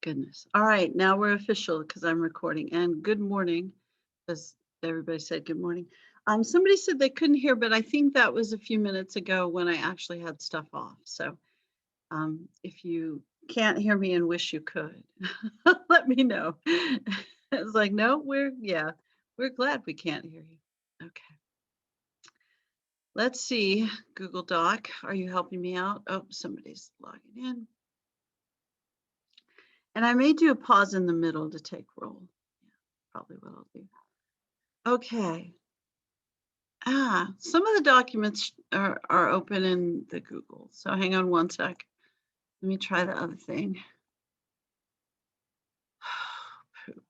Goodness. All right, now we're official because I'm recording. And good morning, because everybody said good morning. Somebody said they couldn't hear, but I think that was a few minutes ago when I actually had stuff off. So if you can't hear me and wish you could, let me know. It's like, no, we're glad we can't hear you. Okay. Let's see, Google Doc, are you helping me out? Oh, somebody's logging in. And I may do a pause in the middle to take roll. Yeah, probably what I'll do. Okay. Some of the documents are open in the Google. So hang on one sec. Let me try the other thing. Poop.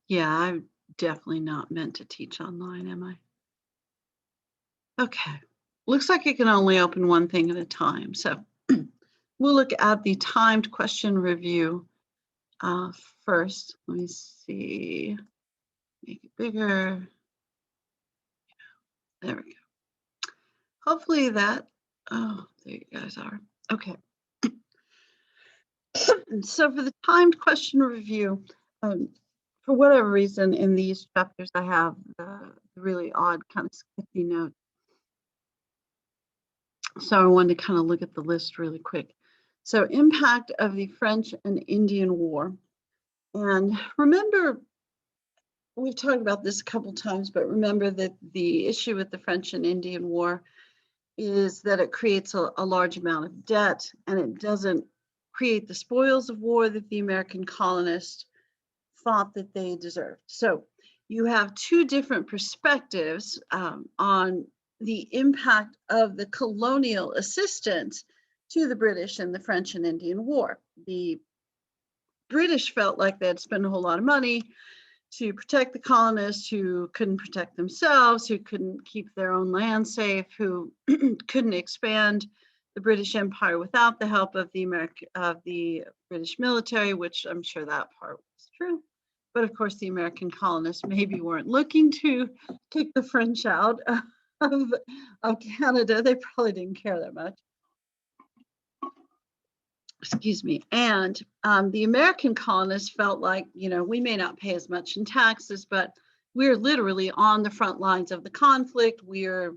Yeah, I'm definitely not meant to teach online, am I? Okay. Looks like it can only open one thing at a time. So we'll look at the timed question review first. Let me see. Make it bigger. There we go. Hopefully that, oh, there you guys are. Okay. So for the timed question review, for whatever reason in these chapters, I have the really odd kind of sticky note. So I wanted to kind of look at the list really quick. So impact of the French and Indian War. And remember, we've talked about this a couple times, but remember that the issue with the French and Indian War is that it creates a large amount of debt, and it doesn't create the spoils of war that the American colonists thought that they deserved. So you have two different perspectives on the impact of the colonial assistance to the British in the French and Indian War. The British felt like they had spent a whole lot of money to protect the colonists who couldn't protect themselves, who couldn't keep their own land safe, who couldn't expand the British Empire without the help of the British military, which I'm sure that part was true. But of course, the American colonists maybe weren't looking to kick the French out of Canada. They probably didn't care that much. Excuse me. And the American colonists felt like, we may not pay as much in taxes, but we're literally on the front lines of the conflict. We're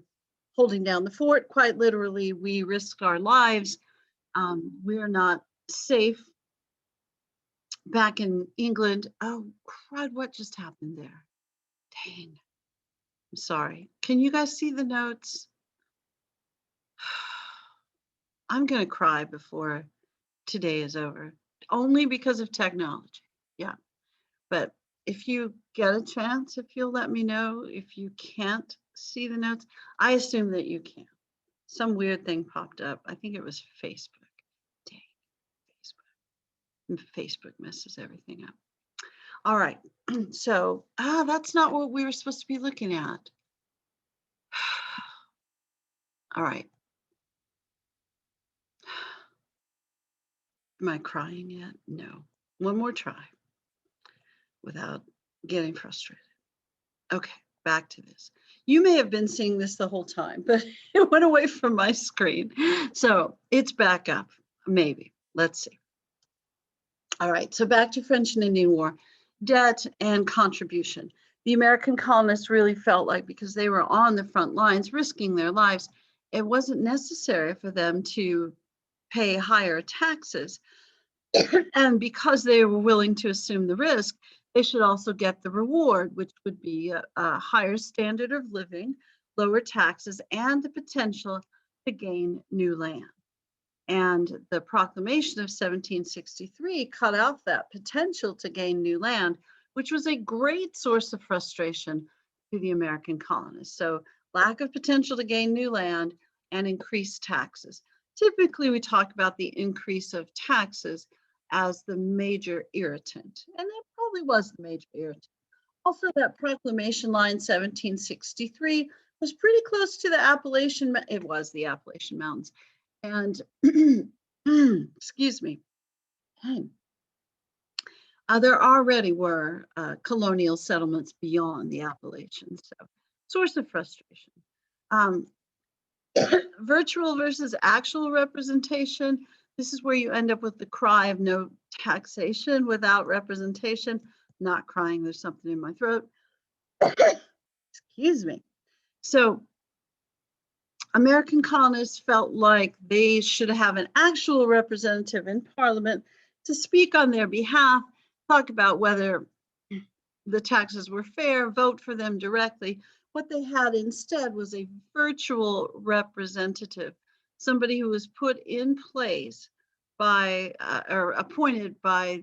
holding down the fort, quite literally. We risk our lives. We're not safe back in England. Oh, crud, what just happened there? Dang. I'm sorry. Can you guys see the notes? I'm going to cry before today is over, only because of technology. Yeah. But if you get a chance, if you'll let me know if you can't see the notes, I assume that you can. Some weird thing popped up. I think it was Facebook. Dang, Facebook. Facebook messes everything up. All right. So, that's not what we were supposed to be looking at. All right. Am I crying yet? No. One more try without getting frustrated. Okay, back to this. You may have been seeing this the whole time, but it went away from my screen. So it's back up, maybe. Let's see. All right, so back to French and Indian War, debt and contribution. The American colonists really felt like because they were on the front lines risking their lives, it wasn't necessary for them to pay higher taxes. And because they were willing to assume the risk, they should also get the reward, which would be a higher standard of living, lower taxes, and the potential to gain new land. And the proclamation of 1763 cut off that potential to gain new land, which was a great source of frustration to the American colonists. So lack of potential to gain new land and increased taxes. Typically, we talk about the increase of taxes as the major irritant, and that probably was the major irritant. Also, that proclamation line 1763 was pretty close to the Appalachian, it was the Appalachian Mountains. And excuse me, there already were colonial settlements beyond the Appalachians, so source of frustration. Virtual versus actual representation. This is where you end up with the cry of no taxation without representation. Not crying, there's something in my throat. Excuse me. So American colonists felt like they should have an actual representative in Parliament to speak on their behalf, talk about whether the taxes were fair, vote for them directly. What they had instead was a virtual representative, somebody who was put in place by or appointed by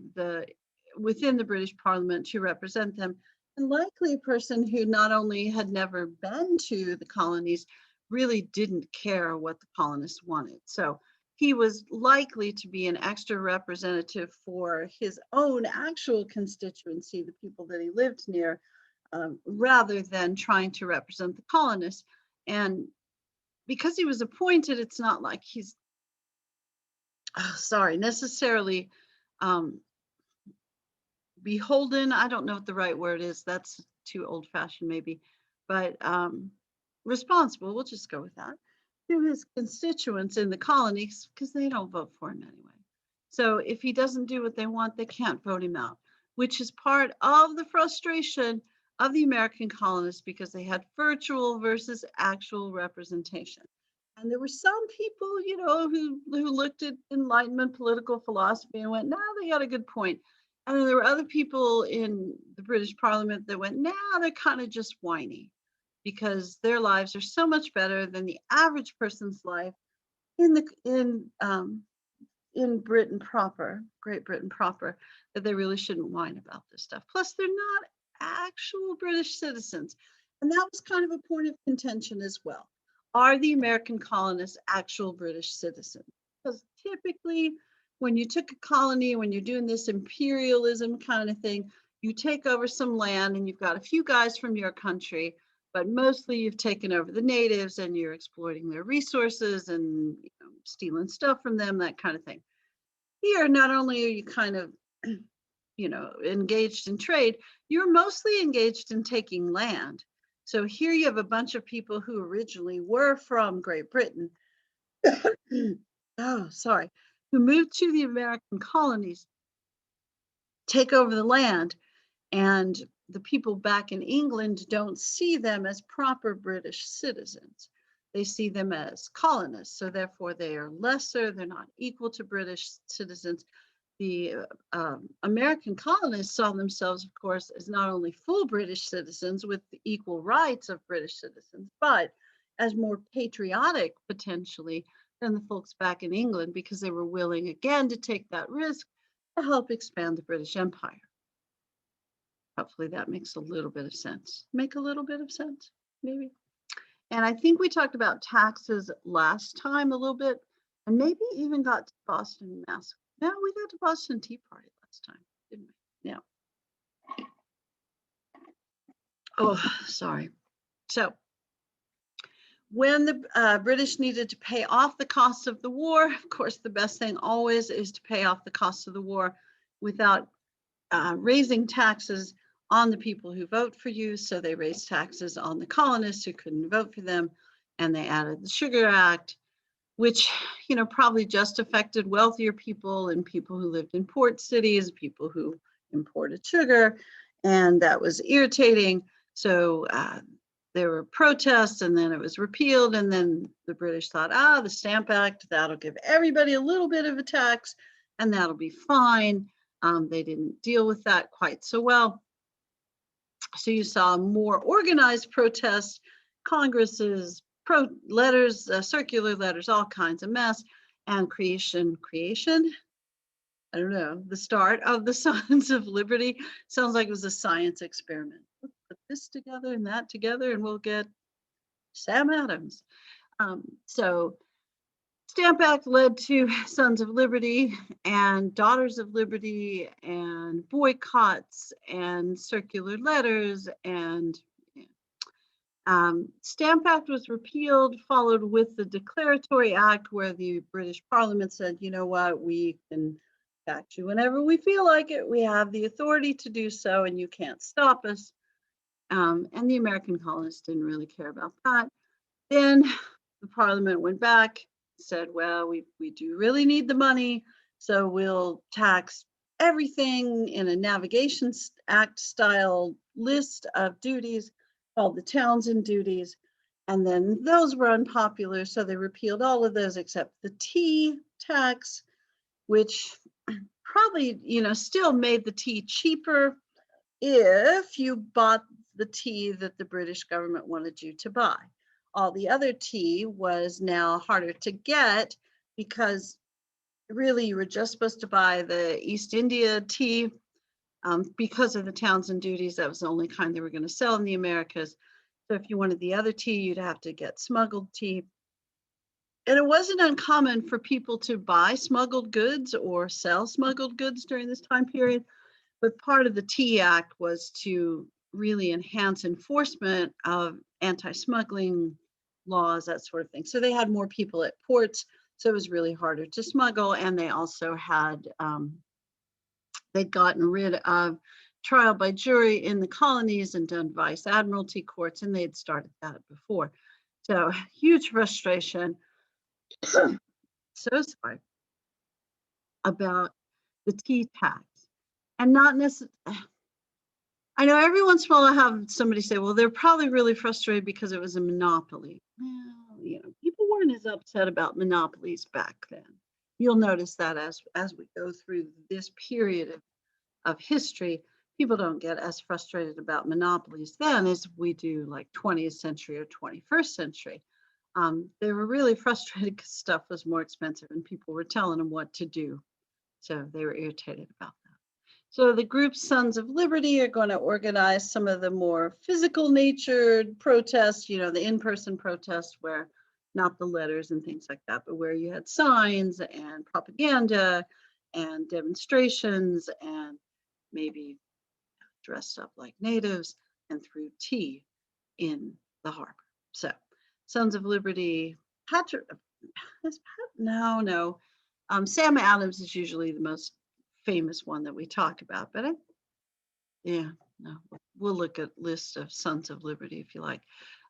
within the British Parliament to represent them, and likely a person who not only had never been to the colonies, really didn't care what the colonists wanted. So he was likely to be an extra representative for his own actual constituency, the people that he lived near, rather than trying to represent the colonists. And because he was appointed, it's not like he's, necessarily beholden. I don't know what the right word is. That's too old fashioned maybe, but responsible, we'll just go with that, to his constituents in the colonies, because they don't vote for him anyway. So if he doesn't do what they want, they can't vote him out, which is part of the frustration of the American colonists, because they had virtual versus actual representation. And there were some people, who looked at Enlightenment political philosophy and went, nah, they got a good point. And then there were other people in the British Parliament that went, nah, they're kind of just whiny, because their lives are so much better than the average person's life in Britain proper, Great Britain proper, that they really shouldn't whine about this stuff. Plus, they're not actual British citizens. And that was kind of a point of contention as well. Are the American colonists actual British citizens? Because typically, when you took a colony, when you're doing this imperialism kind of thing, you take over some land and you've got a few guys from your country, but mostly you've taken over the natives and you're exploiting their resources and stealing stuff from them, that kind of thing. Here, not only are you kind of, engaged in trade, you're mostly engaged in taking land. So here you have a bunch of people who originally were from Great Britain, who moved to the American colonies, take over the land, and the people back in England don't see them as proper British citizens. They see them as colonists, so therefore they are lesser, they're not equal to British citizens. The American colonists saw themselves, of course, as not only full British citizens with the equal rights of British citizens, but as more patriotic, potentially, than the folks back in England, because they were willing, again, to take that risk to help expand the British Empire. Hopefully that makes a little bit of sense. Make a little bit of sense, maybe. And I think we talked about taxes last time a little bit, and maybe even got to Boston Massacre. No, we got to Boston Tea Party last time, didn't we? Yeah. Oh, sorry. So when the British needed to pay off the cost of the war, of course, the best thing always is to pay off the cost of the war without raising taxes on the people who vote for you. So they raised taxes on the colonists who couldn't vote for them, and they added the Sugar Act, which probably just affected wealthier people and people who lived in port cities, people who imported sugar, and that was irritating. So there were protests, and then it was repealed, and then the British thought, the Stamp Act, that'll give everybody a little bit of a tax, and that'll be fine. They didn't deal with that quite so well. So you saw more organized protests, congresses, letters, circular letters, all kinds of mess, and creation, I don't know, the start of the Sons of Liberty. Sounds like it was a science experiment. Let's put this together and that together, and we'll get Sam Adams. So Stamp Act led to Sons of Liberty and Daughters of Liberty and boycotts and circular letters, and Stamp Act was repealed, followed with the Declaratory Act, where the British Parliament said, you know what, we can tax you whenever we feel like it. We have the authority to do so, and you can't stop us. And the American colonists didn't really care about that. Then the Parliament went back, said, well, we do really need the money, so we'll tax everything in a Navigation Act style list of duties called the Townsend duties. And then those were unpopular, so they repealed all of those except the tea tax, which probably, still made the tea cheaper if you bought the tea that the British government wanted you to buy. All the other tea was now harder to get because really you were just supposed to buy the East India tea because of the Townsend duties. That was the only kind they were going to sell in the Americas. So if you wanted the other tea, you'd have to get smuggled tea. And it wasn't uncommon for people to buy smuggled goods or sell smuggled goods during this time period. But part of the Tea Act was to really enhance enforcement of anti-smuggling laws, that sort of thing. So they had more people at ports, so it was really harder to smuggle. And they also had, they'd gotten rid of trial by jury in the colonies and done vice admiralty courts, and they'd started that before. So huge frustration. So sorry about the tea tax. And not necessarily, I know every once in a while I have somebody say, well, they're probably really frustrated because it was a monopoly. Well, people weren't as upset about monopolies back then. You'll notice that as we go through this period of history, people don't get as frustrated about monopolies then as we do like 20th century or 21st century. They were really frustrated because stuff was more expensive and people were telling them what to do. So they were irritated about that. So the group Sons of Liberty are going to organize some of the more physical natured protests, the in-person protests where not the letters and things like that, but where you had signs and propaganda and demonstrations and maybe dressed up like natives and threw tea in the harbor. So Sons of Liberty, Sam Adams is usually the most famous one that we talk about, but we'll look at list of Sons of Liberty if you like.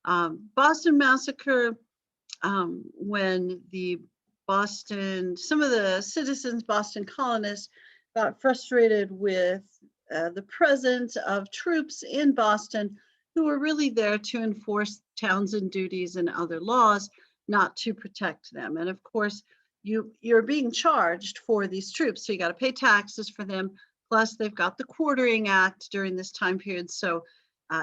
Boston Massacre, when some of the citizens, Boston colonists, got frustrated with the presence of troops in Boston who were really there to enforce Townsend duties and other laws, not to protect them. And of course, you're being charged for these troops, so you got to pay taxes for them. Plus, they've got the Quartering Act during this time period. So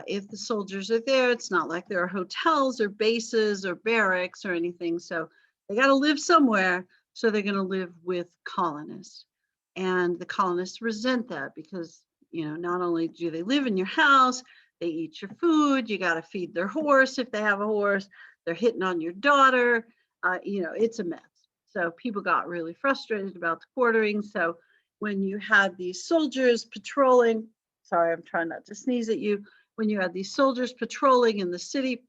if the soldiers are there, it's not like there are hotels or bases or barracks or anything. So they got to live somewhere. So they're going to live with colonists. And the colonists resent that because, not only do they live in your house, they eat your food, you got to feed their horse if they have a horse, they're hitting on your daughter, it's a mess. So people got really frustrated about the quartering. So when you had these soldiers patrolling, sorry, I'm trying not to sneeze at you. When you had these soldiers patrolling in the city,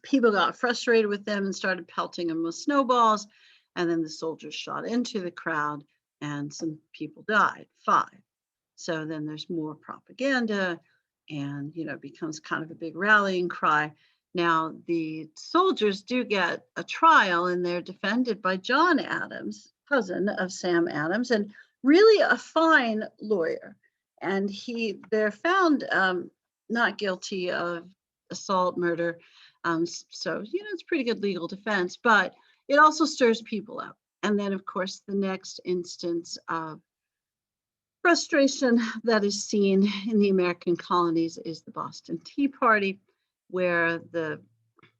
people got frustrated with them and started pelting them with snowballs. And then the soldiers shot into the crowd and some people died, 5. So then there's more propaganda and, it becomes kind of a big rallying cry. Now, the soldiers do get a trial and they're defended by John Adams, cousin of Sam Adams, and really a fine lawyer. And they're found not guilty of assault, murder. So, it's pretty good legal defense, but it also stirs people up. And then, of course, the next instance of frustration that is seen in the American colonies is the Boston Tea Party, where the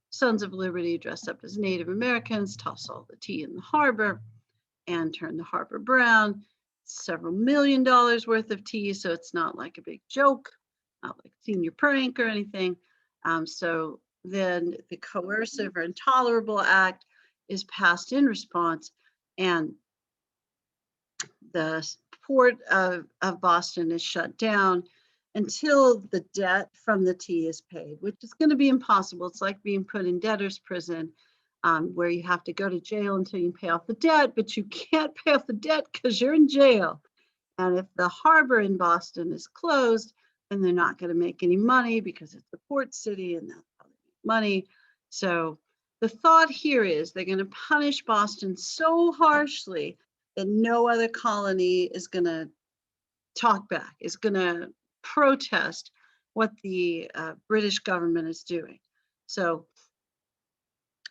Sons of Liberty dress up as Native Americans, toss all the tea in the harbor, and turn the harbor brown. Several $1 million worth of tea, so it's not like a big joke, not like Senior Prank or anything. So then the Coercive or Intolerable Act is passed in response, and the port of Boston is shut down until the debt from the tea is paid, which is going to be impossible. It's like being put in debtor's prison, where you have to go to jail until you pay off the debt, but you can't pay off the debt because you're in jail. And if the harbor in Boston is closed, then they're not going to make any money because it's a port city and that's how they make money. So The thought here is they're going to punish Boston so harshly that no other colony is going to talk back, is going to protest what the British government is doing. So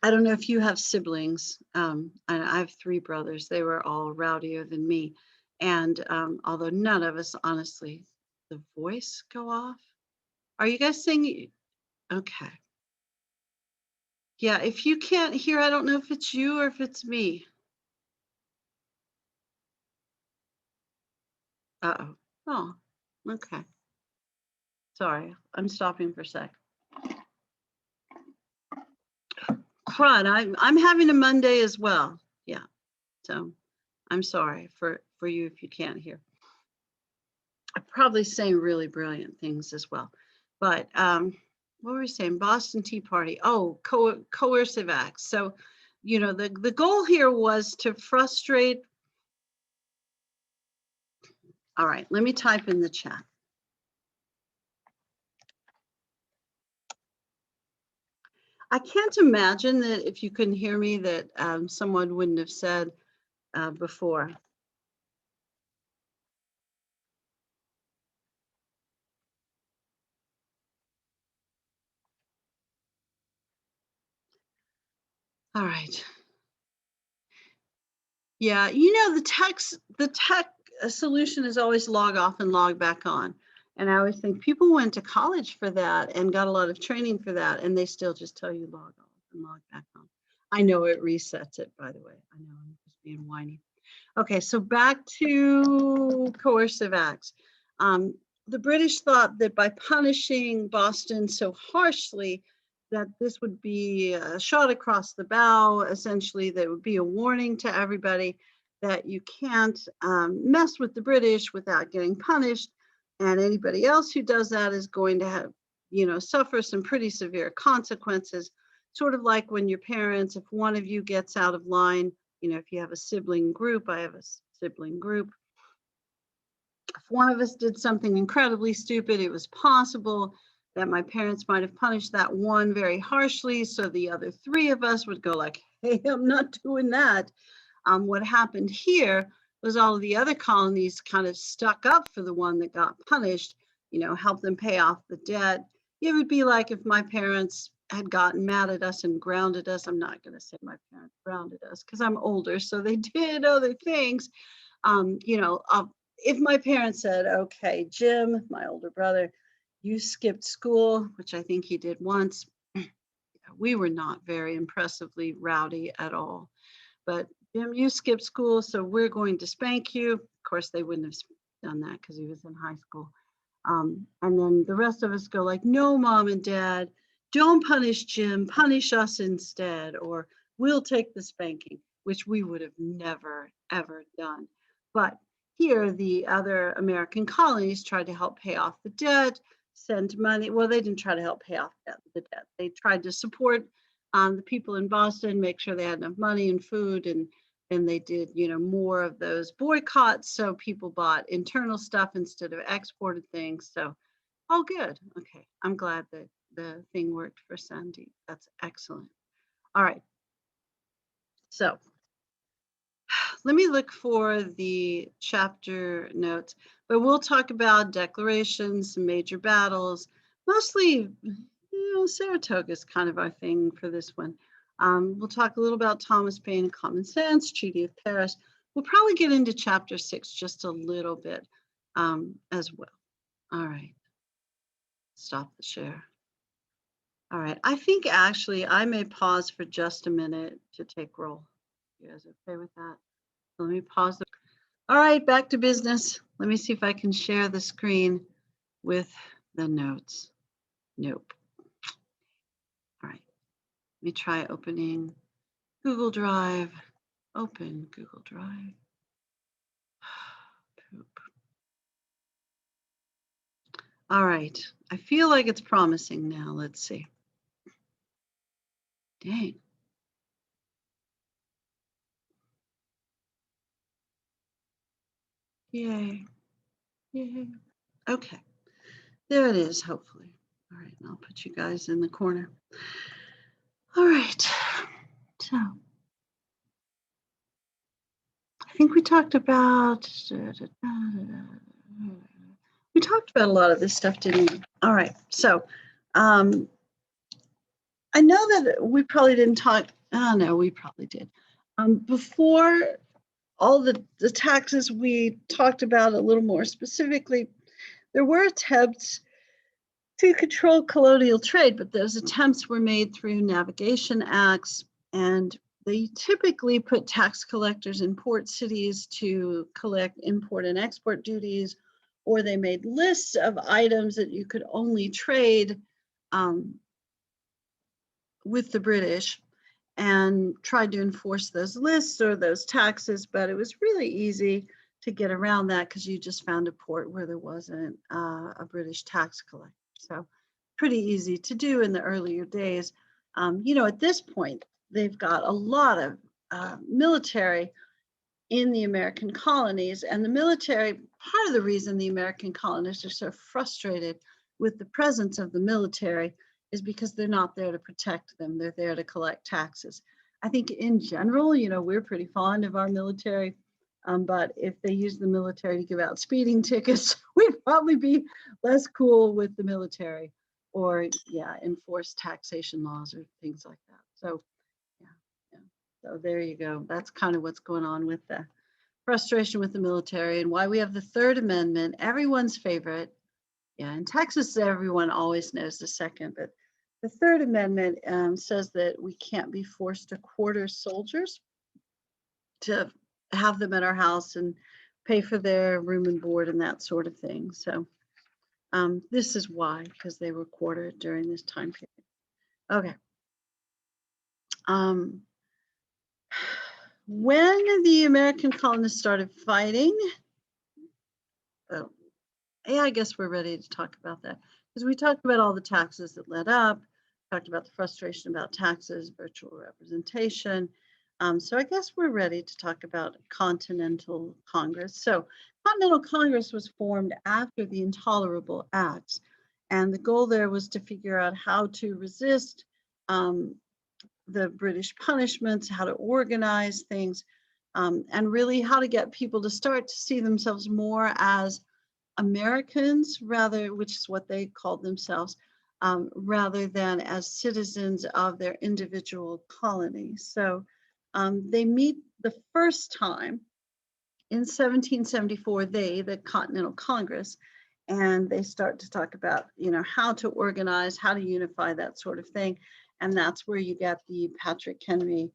I don't know if you have siblings. I have 3 brothers. They were all rowdier than me. And although none of us, honestly, the voice go off. Are you guys singing? Okay. Yeah, if you can't hear, I don't know if it's you or if it's me. Uh-oh. Oh, okay. Sorry, I'm stopping for a sec. Crud, I'm having a Monday as well. Yeah, so I'm sorry for you if you can't hear. I'm probably saying really brilliant things as well. But what were we saying? Boston Tea Party. Oh, coercive acts. So, you know, the goal here was to frustrate. All right, let me type in the chat. I can't imagine that if you couldn't hear me that someone wouldn't have said before. All right. Yeah, you know, the tech solution is always log off and log back on. And I always think people went to college for that and got a lot of training for that, and they still just tell you log off and log back on. I know it resets it, by the way. I know I'm just being whiny. Okay, so back to coercive acts. The British thought that by punishing Boston so harshly, that this would be a shot across the bow. Essentially, there would be a warning to everybody that you can't mess with the British without getting punished. And anybody else who does that is going to have, you know, suffer some pretty severe consequences. Sort of like when your parents, if one of you gets out of line, you know, if you have a sibling group, I have a sibling group. If one of us did something incredibly stupid, it was possible that my parents might have punished that one very harshly. So the other 3 of us would go like, hey, I'm not doing that. What happened here was all of the other colonies kind of stuck up for the one that got punished, you know, help them pay off the debt. It would be like if my parents had gotten mad at us and grounded us. I'm not going to say my parents grounded us because I'm older, so they did other things. You know, if my parents said, okay, Jim, my older brother, you skipped school, which I think he did once, we were not very impressively rowdy at all. But Jim, you skipped school, so we're going to spank you. Of course, they wouldn't have done that because he was in high school. And then the rest of us go like, no, Mom and Dad, don't punish Jim, punish us instead, or we'll take the spanking, which we would have never, ever done. But here, the other American colonies tried to help pay off the debt, send money. Well, they didn't try to help pay off the debt. They tried to support the people in Boston, make sure they had enough money and food, and they did, you know, more of those boycotts. So people bought internal stuff instead of exported things. So all good. Okay, I'm glad that the thing worked for Sandy. That's excellent. All right. So let me look for the chapter notes, but we'll talk about declarations, major battles, mostly, you know, Saratoga is kind of our thing for this one. We'll talk a little about Thomas Paine and Common Sense, Treaty of Paris. We'll probably get into chapter 6 just a little bit as well. All right, stop the share. All right, I think actually I may pause for just a minute to take roll. You guys okay with that? Let me pause. All right, back to business. Let me see if I can share the screen with the notes. Nope. All right, let me try opening Google Drive. Open Google Drive. Poop. All right, I feel like it's promising now. Let's see. Dang. Yay. Yay. Okay, there it is, hopefully. All right, I'll put you guys in the corner. All right. So I think we talked about a lot of this stuff, didn't we? All right. So I know that we probably didn't talk. Oh, no, we probably did. Before all the taxes, we talked about a little more specifically. There were attempts to control colonial trade, but those attempts were made through navigation acts, and they typically put tax collectors in port cities to collect import and export duties, or they made lists of items that you could only trade with the British and tried to enforce those lists or those taxes, but it was really easy to get around that because you just found a port where there wasn't a British tax collector. So pretty easy to do in the earlier days. At this point, they've got a lot of military in the American colonies, and the military, part of the reason the American colonists are so frustrated with the presence of the military is because they're not there to protect them. They're there to collect taxes. I think in general, we're pretty fond of our military, but if they use the military to give out speeding tickets, we'd probably be less cool with the military, or enforce taxation laws or things like that. So so there you go. That's kind of what's going on with the frustration with the military and why we have the Third Amendment, everyone's favorite. Yeah, in Texas, everyone always knows the second, but the Third Amendment says that we can't be forced to quarter soldiers, to have them at our house and pay for their room and board and that sort of thing. So this is why, because they were quartered during this time period. Okay. When the American colonists started fighting, I guess we're ready to talk about that, because we talked about all the taxes that led up, talked about the frustration about taxes, virtual representation. So I guess we're ready to talk about Continental Congress. So Continental Congress was formed after the Intolerable Acts, and the goal there was to figure out how to resist the British punishments, how to organize things, and really how to get people to start to see themselves more as Americans, rather, which is what they called themselves, rather than as citizens of their individual colonies. So they meet the first time in 1774, the Continental Congress, and they start to talk about, how to organize, how to unify, that sort of thing. And that's where you get the Patrick Henry,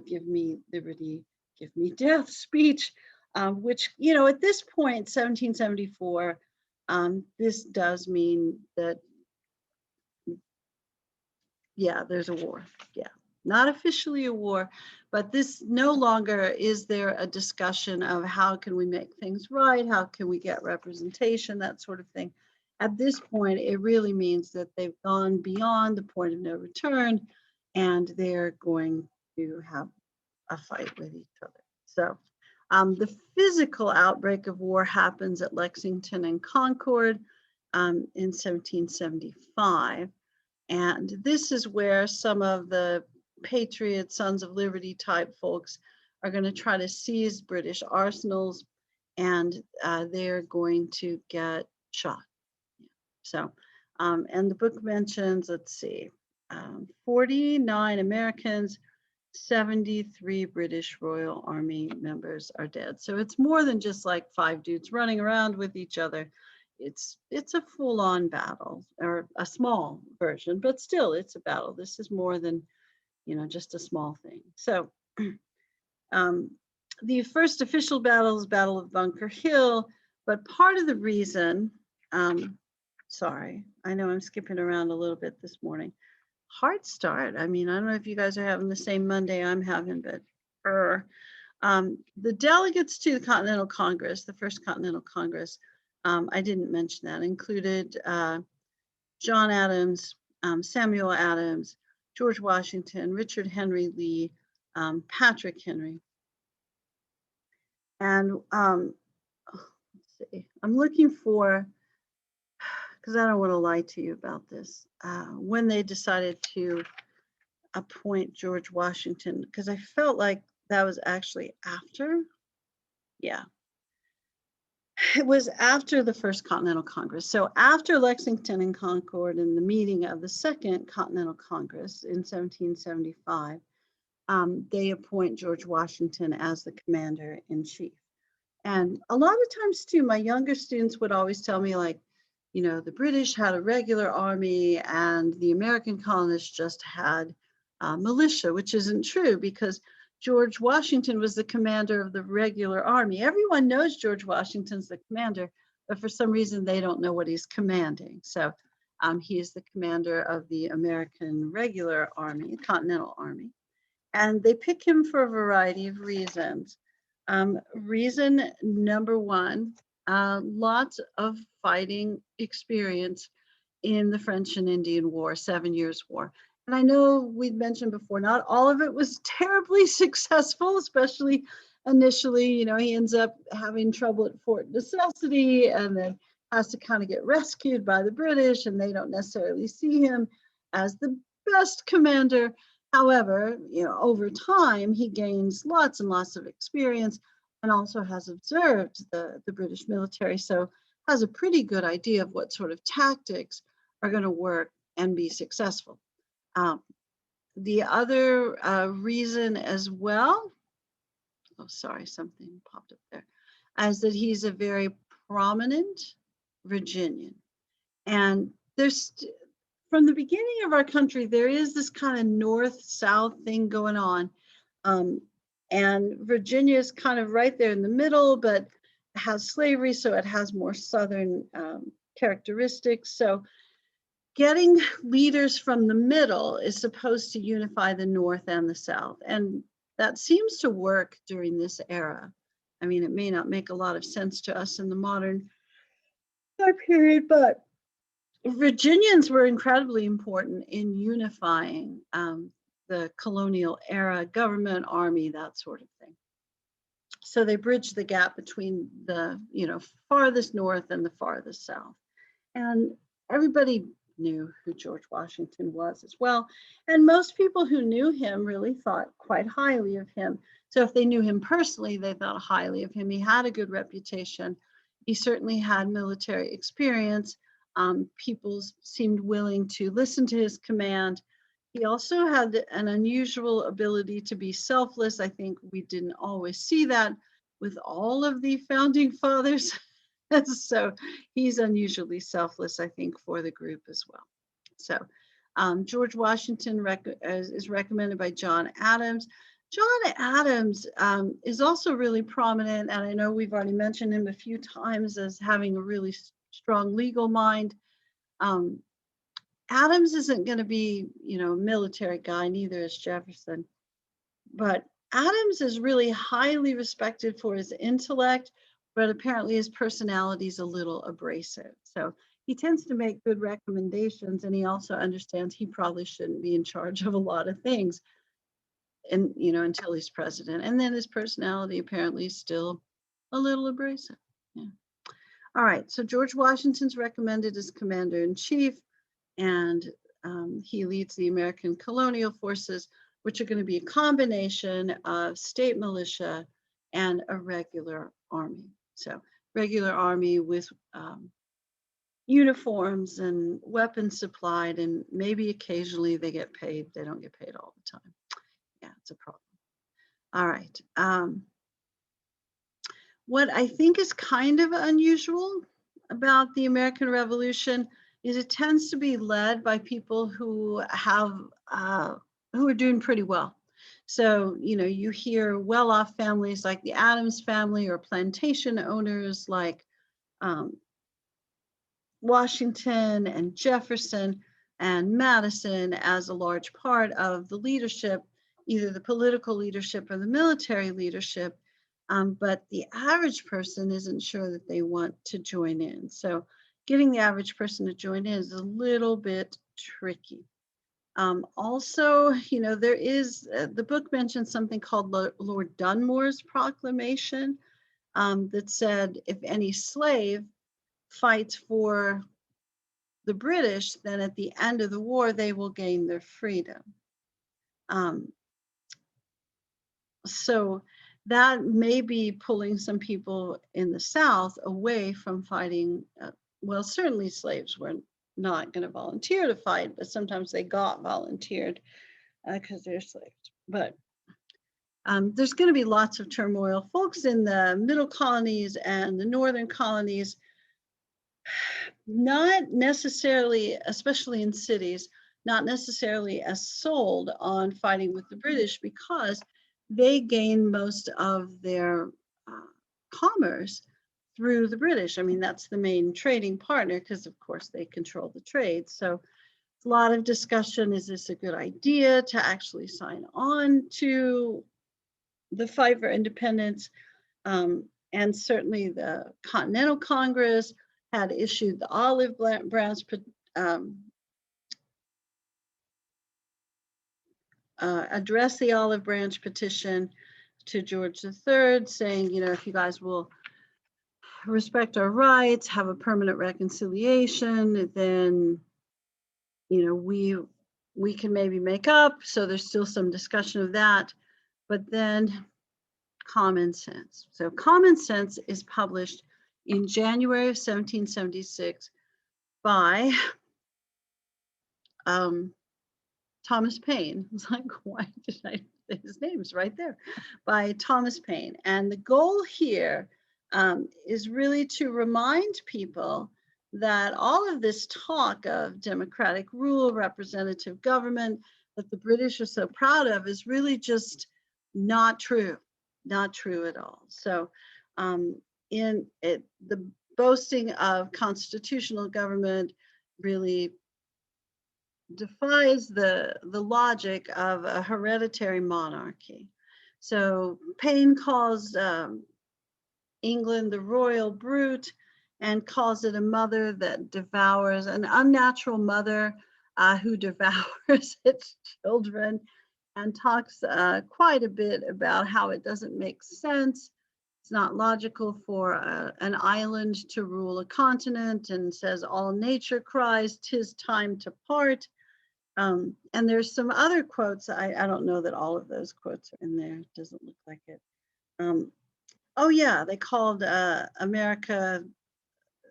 give me liberty, give me death speech, which, at this point, 1774, this does mean that, there's a war. Yeah, not officially a war, but this no longer is there a discussion of how can we make things right, how can we get representation, that sort of thing. At this point, it really means that they've gone beyond the point of no return, and they're going to have a fight with each other. So the physical outbreak of war happens at Lexington and Concord in 1775. And this is where some of the Patriot, Sons of Liberty type folks are going to try to seize British arsenals, and they're going to get shot. So, and the book mentions, 49 Americans, 73 British Royal Army members are dead. So it's more than just like 5 dudes running around with each other. It's a full-on battle, or a small version, but still it's a battle. This is more than, just a small thing. So the first official battle is Battle of Bunker Hill, but part of the reason, sorry, I know I'm skipping around a little bit this morning. Hard start. I mean, I don't know if you guys are having the same Monday I'm having, but the delegates to the Continental Congress, the first Continental Congress, I didn't mention that, included John Adams, Samuel Adams, George Washington, Richard Henry Lee, Patrick Henry. And let's see, I'm looking for, because I don't want to lie to you about this, when they decided to appoint George Washington, because I felt like that was actually after. Yeah, it was after the First Continental Congress. So after Lexington and Concord and the meeting of the Second Continental Congress in 1775, they appoint George Washington as the commander in chief. And a lot of times too, my younger students would always tell me like, you know, the British had a regular army and the American colonists just had militia, which isn't true because George Washington was the commander of the regular army. Everyone knows George Washington's the commander, but for some reason they don't know what he's commanding. So he is the commander of the American regular army, Continental Army. And they pick him for a variety of reasons. Reason number one, lots of fighting experience in the French and Indian War, 7 Years' War. And I know we'd mentioned before, not all of it was terribly successful, especially initially. You know, he ends up having trouble at Fort Necessity and then has to kind of get rescued by the British, and they don't necessarily see him as the best commander. However, you know, over time, he gains lots and lots of experience and also has observed the British military, so has a pretty good idea of what sort of tactics are going to work and be successful. The other reason as well, oh, sorry, something popped up there, is that he's a very prominent Virginian. And there's, from the beginning of our country, there is this kind of north-south thing going on. And Virginia is kind of right there in the middle, but has slavery, so it has more southern characteristics. So getting leaders from the middle is supposed to unify the North and the South. And that seems to work during this era. I mean, it may not make a lot of sense to us in the modern time period, but Virginians were incredibly important in unifying the colonial era government, army, that sort of thing. So they bridged the gap between the, you know, farthest north and the farthest south. And everybody knew who George Washington was as well. And most people who knew him really thought quite highly of him. So if they knew him personally, they thought highly of him. He had a good reputation. He certainly had military experience. People seemed willing to listen to his command. He also had an unusual ability to be selfless. I think we didn't always see that with all of the founding fathers. So he's unusually selfless, I think, for the group as well. So George Washington is recommended by John Adams. John Adams is also really prominent, and I know we've already mentioned him a few times as having a really strong legal mind. Adams isn't going to be, you know, a military guy, neither is Jefferson, but Adams is really highly respected for his intellect, but apparently his personality is a little abrasive. So he tends to make good recommendations, and he also understands he probably shouldn't be in charge of a lot of things, and you know, until he's president. And then his personality apparently is still a little abrasive. Yeah. All right. So George Washington's recommended as commander-in-chief, and he leads the American colonial forces, which are going to be a combination of state militia and a regular army. So regular army with uniforms and weapons supplied, and maybe occasionally they get paid. They don't get paid all the time. Yeah, it's a problem. All right. What I think is kind of unusual about the American Revolution is it tends to be led by people who have who are doing pretty well. So, you know, you hear well-off families like the Adams family, or plantation owners like Washington and Jefferson and Madison as a large part of the leadership, either the political leadership or the military leadership. But the average person isn't sure that they want to join in. So getting the average person to join in is a little bit tricky. Also, you know, there is, the book mentions something called Lord Dunmore's proclamation that said if any slave fights for the British, then at the end of the war, they will gain their freedom. Um, so that may be pulling some people in the South away from fighting. Well, certainly slaves were not going to volunteer to fight, but sometimes they got volunteered because they're slaves. But there's going to be lots of turmoil. Folks in the middle colonies and the northern colonies, not necessarily, especially in cities, not necessarily as sold on fighting with the British because they gain most of their commerce through the British. I mean, that's the main trading partner because, of course, they control the trade. So a lot of discussion, is this a good idea to actually sign on to the fight for independence? And certainly the Continental Congress had issued the Olive Branch addressed the Olive Branch petition to George III, saying, you know, if you guys will respect our rights, have a permanent reconciliation, then, you know, we can maybe make up. So there's still some discussion of that. But then Common Sense. So Common Sense is published in January of 1776 by Thomas Paine. It's like, why did I, his name's right there, by Thomas Paine. And the goal here is really to remind people that all of this talk of democratic rule, representative government, that the British are so proud of is really just not true, not true at all. So in it, the boasting of constitutional government really defies the logic of a hereditary monarchy. So Paine calls England the royal brute and calls it a mother that devours, an unnatural mother who devours its children, and talks quite a bit about how it doesn't make sense. It's not logical for an island to rule a continent, and says all nature cries, 'tis time to part. And there's some other quotes. I don't know that all of those quotes are in there. It doesn't look like it. Oh yeah, they called America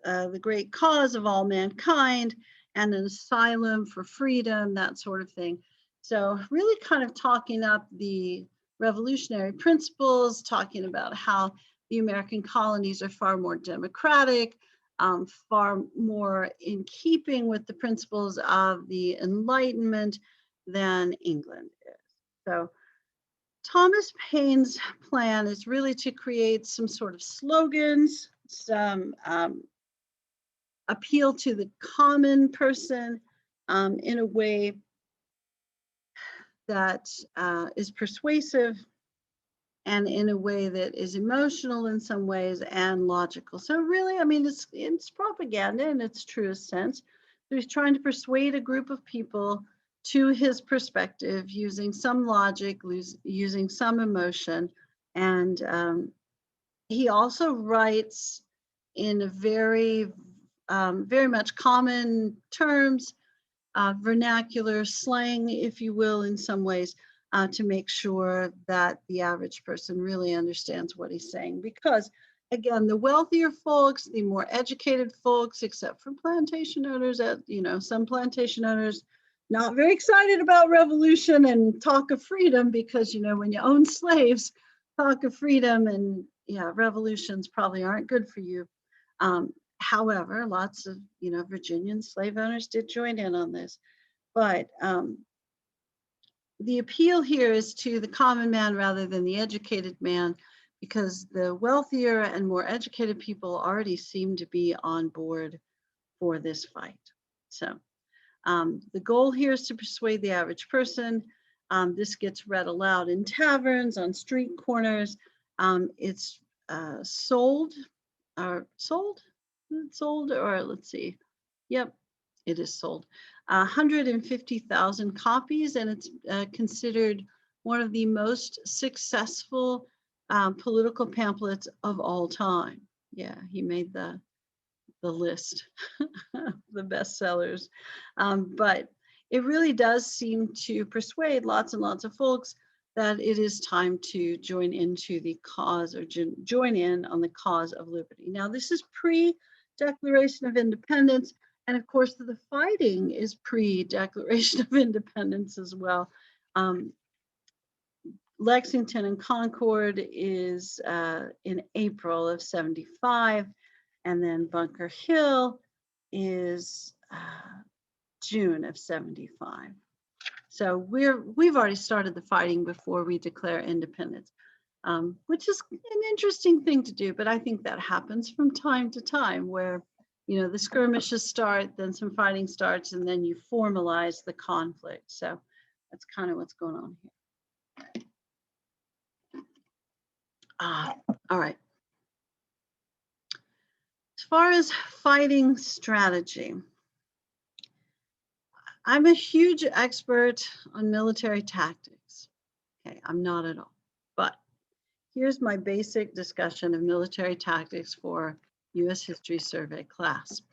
the great cause of all mankind and an asylum for freedom, that sort of thing. So really kind of talking up the revolutionary principles, talking about how the American colonies are far more democratic, far more in keeping with the principles of the Enlightenment than England is. So Thomas Paine's plan is really to create some sort of slogans, some appeal to the common person in a way that is persuasive and in a way that is emotional in some ways and logical. So really, I mean, it's propaganda in its truest sense. So he's trying to persuade a group of people to his perspective using some logic, using some emotion. And he also writes in a very, very much common terms, vernacular slang, if you will, in some ways, to make sure that the average person really understands what he's saying. Because again, the wealthier folks, the more educated folks, except for plantation owners, you know, some plantation owners not very excited about revolution and talk of freedom, because, you know, when you own slaves, talk of freedom and yeah, revolutions probably aren't good for you. However, lots of, you know, Virginian slave owners did join in on this. But the appeal here is to the common man rather than the educated man, because the wealthier and more educated people already seem to be on board for this fight. So the goal here is to persuade the average person. This gets read aloud in taverns, on street corners. It's sold, or let's see. Yep, it is sold. 150,000 copies, and it's considered one of the most successful political pamphlets of all time. Yeah, he made the list, the bestsellers. But it really does seem to persuade lots and lots of folks that it is time to join into the cause, or join in on the cause of liberty. Now, this is pre-Declaration of Independence, and of course, the fighting is pre-Declaration of Independence as well. Lexington and Concord is in April of 75, and then Bunker Hill is June of 75. So we've already started the fighting before we declare independence, which is an interesting thing to do. But I think that happens from time to time, where the skirmishes start, then some fighting starts, and then you formalize the conflict. So that's kind of what's going on here. All right. As far as fighting strategy, I'm a huge expert on military tactics. Okay, I'm not at all. But here's my basic discussion of military tactics for U.S. History Survey class.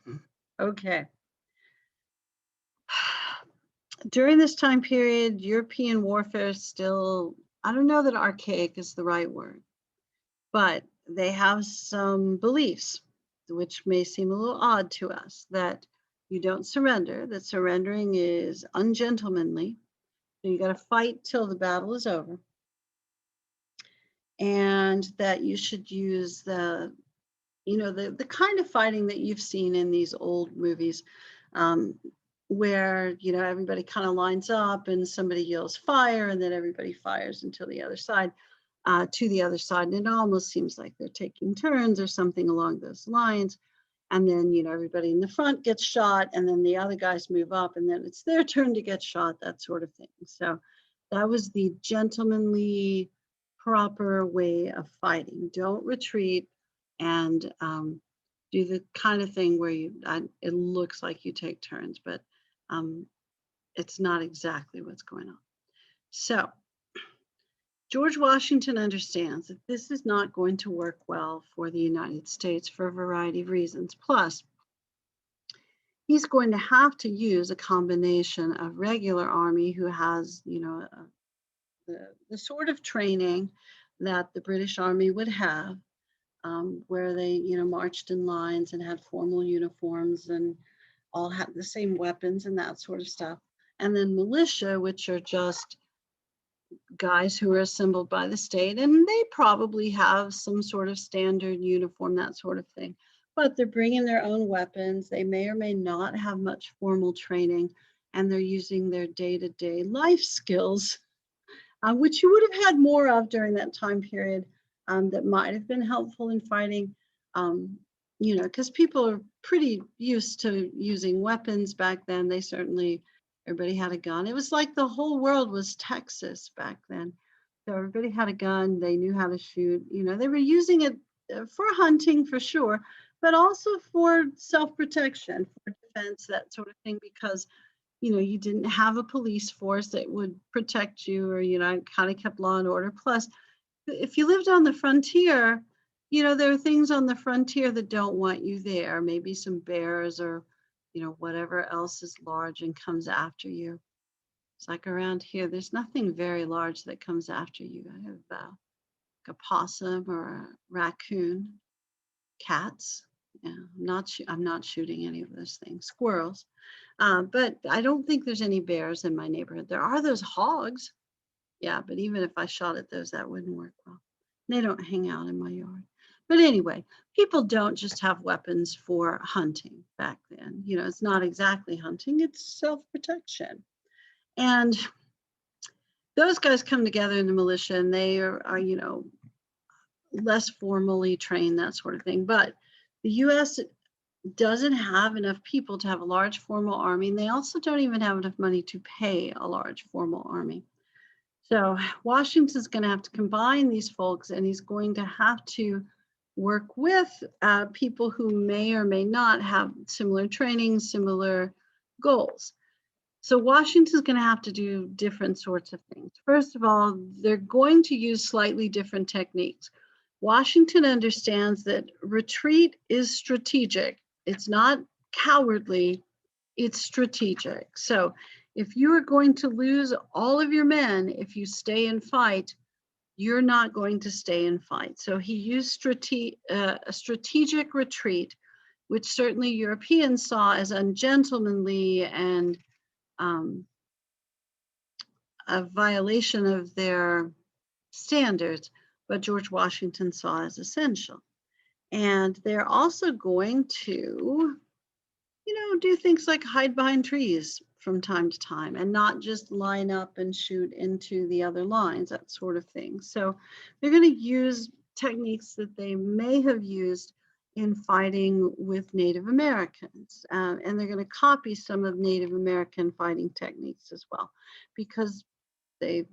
Okay. During this time period, European warfare is still, I don't know that archaic is the right word, but they have some beliefs which may seem a little odd to us, that you don't surrender, that surrendering is ungentlemanly. So you got to fight till the battle is over. And that you should use the kind of fighting that you've seen in these old movies, where, everybody kind of lines up and somebody yells fire, and then everybody fires until the other side, to the other side. And it almost seems like they're taking turns or something along those lines. And then, everybody in the front gets shot, and then the other guys move up, and then it's their turn to get shot, that sort of thing. So that was the gentlemanly, proper way of fighting. Don't retreat, and do the kind of thing where it looks like you take turns, but it's not exactly what's going on. So George Washington understands that this is not going to work well for the United States for a variety of reasons. Plus, he's going to have to use a combination of regular army who has, the sort of training that the British Army would have, where they, marched in lines and had formal uniforms and all had the same weapons and that sort of stuff. And then militia, which are just guys who are assembled by the state, and they probably have some sort of standard uniform, that sort of thing, but they're bringing their own weapons. They may or may not have much formal training, and they're using their day-to-day life skills, which you would have had more of during that time period, that might have been helpful in fighting, because people are pretty used to using weapons back then. Everybody had a gun. It was like the whole world was Texas back then. So everybody had a gun. They knew how to shoot. They were using it for hunting for sure, but also for self-protection, for defense, that sort of thing, because, you didn't have a police force that would protect you, or, kind of kept law and order. Plus, if you lived on the frontier, there are things on the frontier that don't want you there, maybe some bears or whatever else is large and comes after you. It's like around here, there's nothing very large that comes after you. I have like a possum or a raccoon, cats. Yeah, I'm not shooting any of those things. Squirrels, but I don't think there's any bears in my neighborhood. There are those hogs. Yeah, but even if I shot at those, that wouldn't work well. They don't hang out in my yard. But anyway, people don't just have weapons for hunting back then. It's not exactly hunting, it's self-protection. And those guys come together in the militia, and they are less formally trained, that sort of thing. But the US doesn't have enough people to have a large formal army, and they also don't even have enough money to pay a large formal army. So Washington's going to have to combine these folks, and he's going to have to work with people who may or may not have similar training, similar goals. So Washington's going to have to do different sorts of things. First of all, they're going to use slightly different techniques. Washington understands that retreat is strategic. It's not cowardly, it's strategic. So If you are going to lose all of your men if you stay and fight, you're not going to stay and fight. So he used a strategic retreat, which certainly Europeans saw as ungentlemanly and a violation of their standards, but George Washington saw as essential. And they're also going to, do things like hide behind trees from time to time and not just line up and shoot into the other lines, that sort of thing. So they're going to use techniques that they may have used in fighting with Native Americans. And they're going to copy some of Native American fighting techniques as well, because they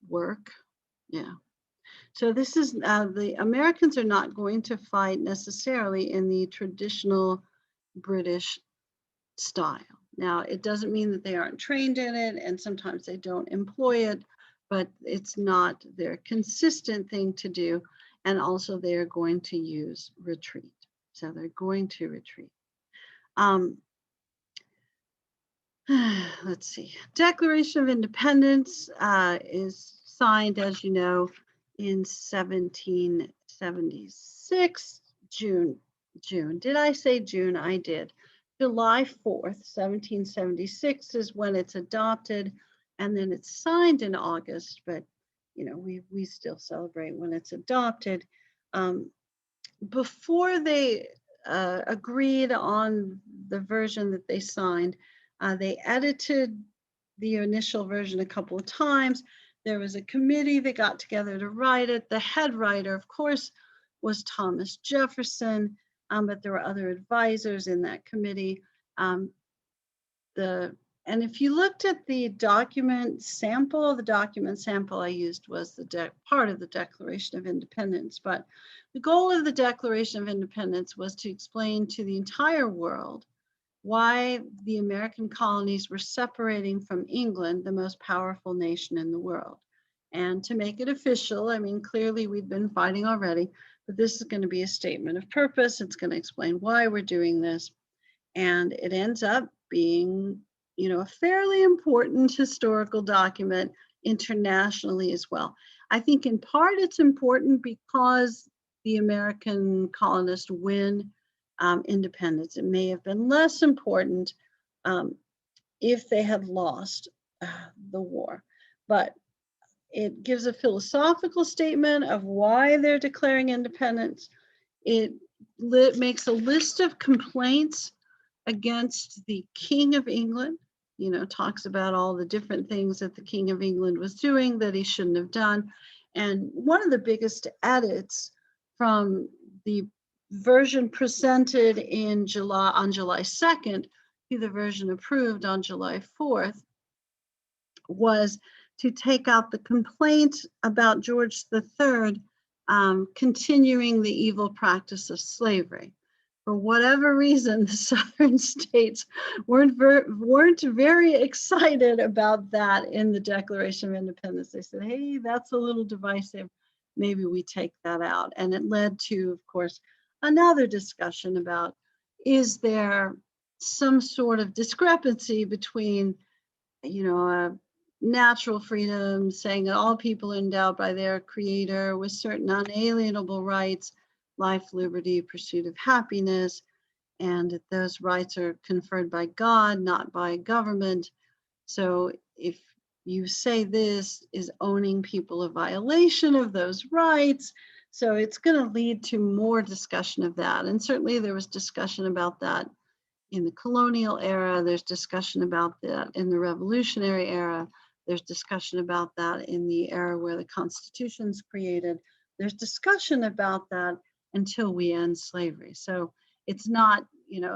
work. Yeah. So this is, the Americans are not going to fight necessarily in the traditional British style. Now, it doesn't mean that they aren't trained in it, and sometimes they don't employ it, but it's not their consistent thing to do. And also they're going to use retreat. So they're going to retreat. Let's see. Declaration of Independence is signed, as you know, in 1776, June. Did I say June? I did. July 4th, 1776 is when it's adopted, and then it's signed in August, but we still celebrate when it's adopted. Before they agreed on the version that they signed, they edited the initial version a couple of times. There was a committee that got together to write it. The head writer, of course, was Thomas Jefferson, but there were other advisors in that committee. And if you looked at the document sample I used was part of the Declaration of Independence. But the goal of the Declaration of Independence was to explain to the entire world why the American colonies were separating from England, the most powerful nation in the world. And to make it official, I mean, clearly we'd been fighting already, but this is going to be a statement of purpose. It's going to explain why we're doing this. And it ends up being, a fairly important historical document internationally as well. I think in part it's important because the American colonists win independence. It may have been less important if they had lost the war, but it gives a philosophical statement of why they're declaring independence. It makes a list of complaints against the King of England, talks about all the different things that the King of England was doing that he shouldn't have done. And one of the biggest edits from the version presented on July 2nd to the version approved on July 4th was to take out the complaint about George III continuing the evil practice of slavery. For whatever reason, the southern states weren't very excited about that in the Declaration of Independence. They said, hey, that's a little divisive. Maybe we take that out. And it led to, of course, another discussion about, is there some sort of discrepancy between, natural freedom, saying that all people are endowed by their creator with certain unalienable rights, life, liberty, pursuit of happiness, and that those rights are conferred by God, not by government. So if you say this is owning people a violation of those rights, so it's going to lead to more discussion of that. And certainly there was discussion about that in the colonial era. There's discussion about that in the Revolutionary era. There's discussion about that in the era where the Constitution's created. There's discussion about that until we end slavery. So it's not,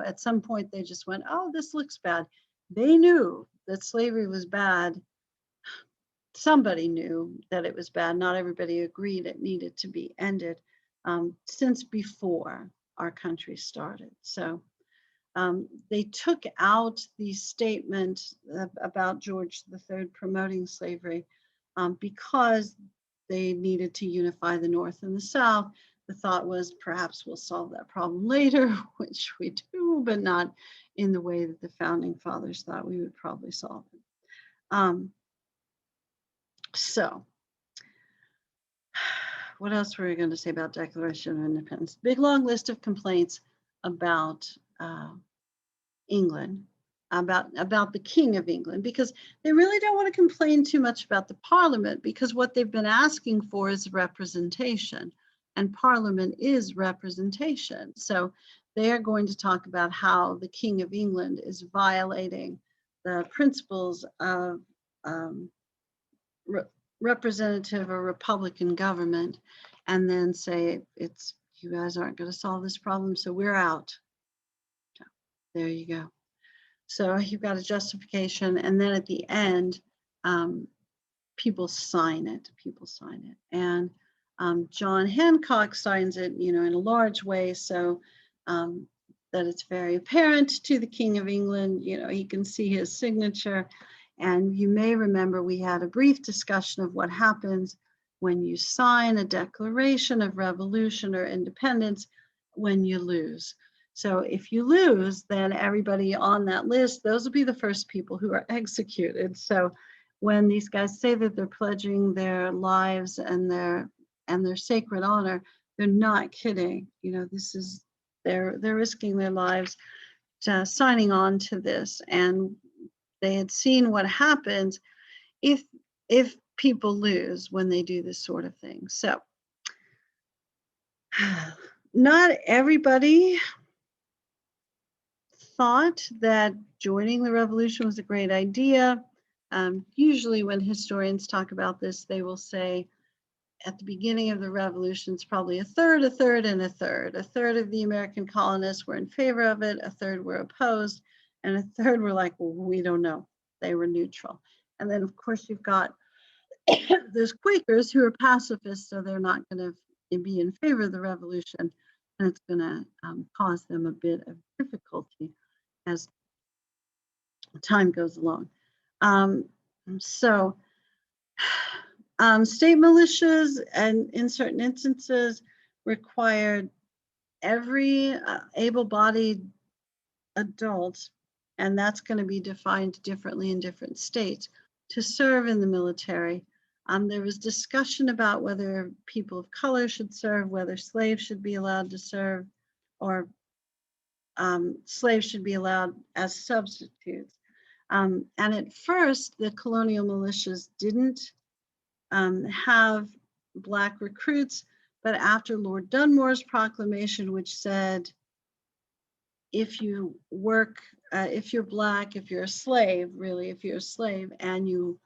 at some point they just went, oh, this looks bad. They knew that slavery was bad. Somebody knew that it was bad. Not everybody agreed it needed to be ended since before our country started. So they took out the statement about George III promoting slavery because they needed to unify the North and the South. The thought was perhaps we'll solve that problem later, which we do, but not in the way that the founding fathers thought we would probably solve it. So what else were we going to say about Declaration of Independence? Big long list of complaints about England, about the King of England, because they really don't want to complain too much about the Parliament, because what they've been asking for is representation, and Parliament is representation. So they are going to talk about how the King of England is violating the principles of representative or Republican government, and then say, it's, you guys aren't going to solve this problem, so we're out. So there you go. So you've got a justification, and then at the end, people sign it. People sign it, and John Hancock signs it, in a large way, so that it's very apparent to the King of England. He can see his signature. And you may remember we had a brief discussion of what happens when you sign a declaration of revolution or independence when you lose. So if you lose, then everybody on that list, those will be the first people who are executed. So when these guys say that they're pledging their lives and their sacred honor, they're not kidding. This is, they're risking their lives signing on to this. And they had seen what happens if people lose when they do this sort of thing. So not everybody thought that joining the revolution was a great idea. Usually when historians talk about this, they will say at the beginning of the revolution, it's probably a third, and a third. A third of the American colonists were in favor of it, a third were opposed, and a third were like, well, we don't know. They were neutral. And then, of course, you've got those Quakers who are pacifists, so they're not going to be in favor of the revolution, and it's going to cause them a bit of difficulty as time goes along. State militias, and in certain instances, required every able-bodied adult, and that's going to be defined differently in different states, to serve in the military. There was discussion about whether people of color should serve, whether slaves should be allowed to serve, or slaves should be allowed as substitutes. And at first, the colonial militias didn't have Black recruits, but after Lord Dunmore's proclamation, which said, if you work, if you're Black, if you're a slave, really, if you're a slave and you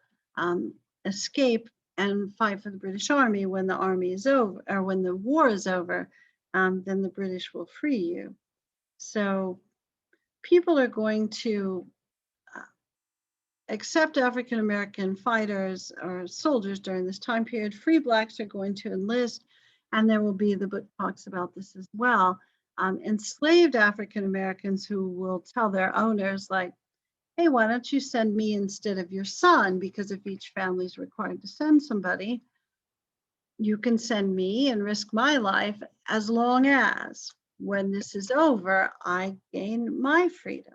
escape and fight for the British Army when the army is over, or when the war is over, then the British will free you. So people are going to accept African American fighters or soldiers during this time period. Free Blacks are going to enlist, and there will be, the book talks about this as well, enslaved African Americans who will tell their owners, like, hey, why don't you send me instead of your son? Because if each family is required to send somebody, you can send me and risk my life, as long as when this is over, I gain my freedom.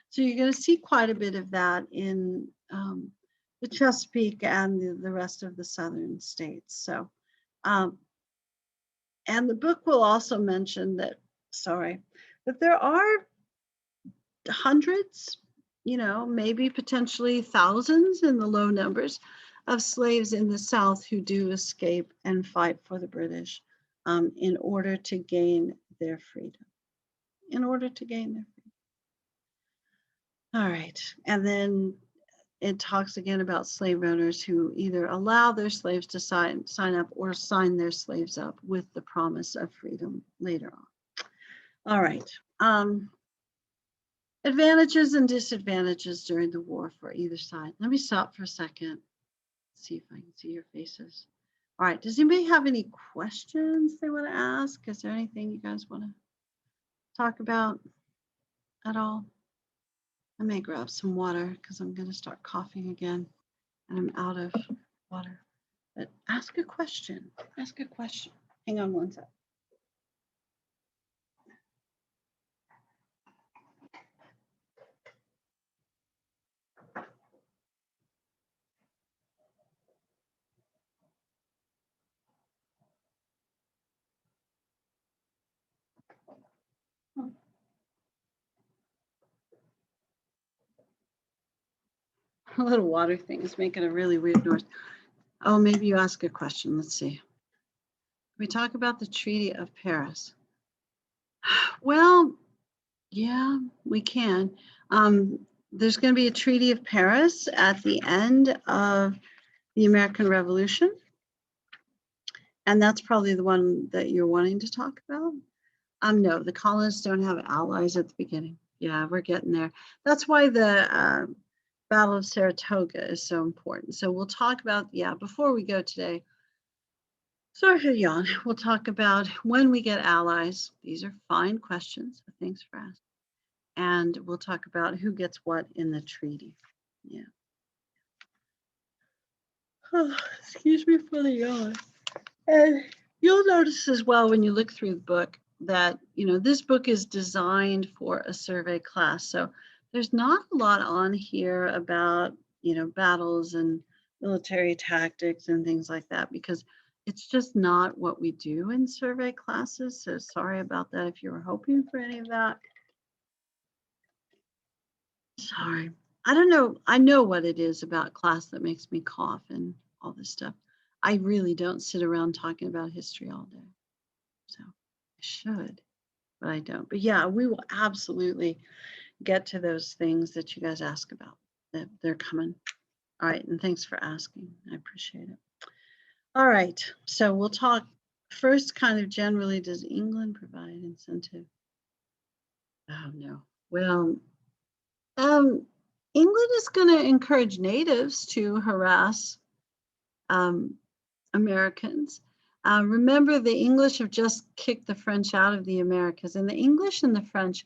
So you're going to see quite a bit of that in the Chesapeake and the rest of the southern states. So, and the book will also mention that, that there are hundreds, maybe potentially thousands in the low numbers of slaves in the South who do escape and fight for the British in order to gain their freedom. All right, and then it talks again about slave owners who either allow their slaves to sign up or sign their slaves up with the promise of freedom later on. All right. Advantages and disadvantages during the war for either side. Let me stop for a second, see if I can see your faces. All right, does anybody have any questions they want to ask? Is there anything you guys want to talk about at all? I may grab some water because I'm going to start coughing again and I'm out of water. But ask a question. Ask a question. Hang on one sec. little water thing is making a really weird noise. Oh, maybe you ask a question. Let's see. We talk about the Treaty of Paris. Well, yeah, we can. There's going to be a Treaty of Paris at the end of the American Revolution. And that's probably the one that you're wanting to talk about. No, the colonists don't have allies at the beginning. Yeah, we're getting there. That's why the Battle of Saratoga is so important. So we'll talk about, yeah, before we go today, sorry for the yawn, we'll talk about when we get allies. These are fine questions, so thanks for asking. And we'll talk about who gets what in the treaty. Yeah. Oh, excuse me for the yawn. And you'll notice as well when you look through the book that, you know, this book is designed for a survey class. So there's not a lot on here about, you know, battles and military tactics and things like that, because it's just not what we do in survey classes. So sorry about that if you were hoping for any of that. Sorry. I don't know. I know what it is about class that makes me cough and all this stuff. I really don't sit around talking about history all day. So I should, but I don't. But yeah, we will absolutely get to those things that you guys ask about. They're coming. All right. And thanks for asking. I appreciate it. All right. So we'll talk first kind of generally, does England provide incentive? Oh, no. Well, England is going to encourage natives to harass Americans. Remember, the English have just kicked the French out of the Americas, and the English and the French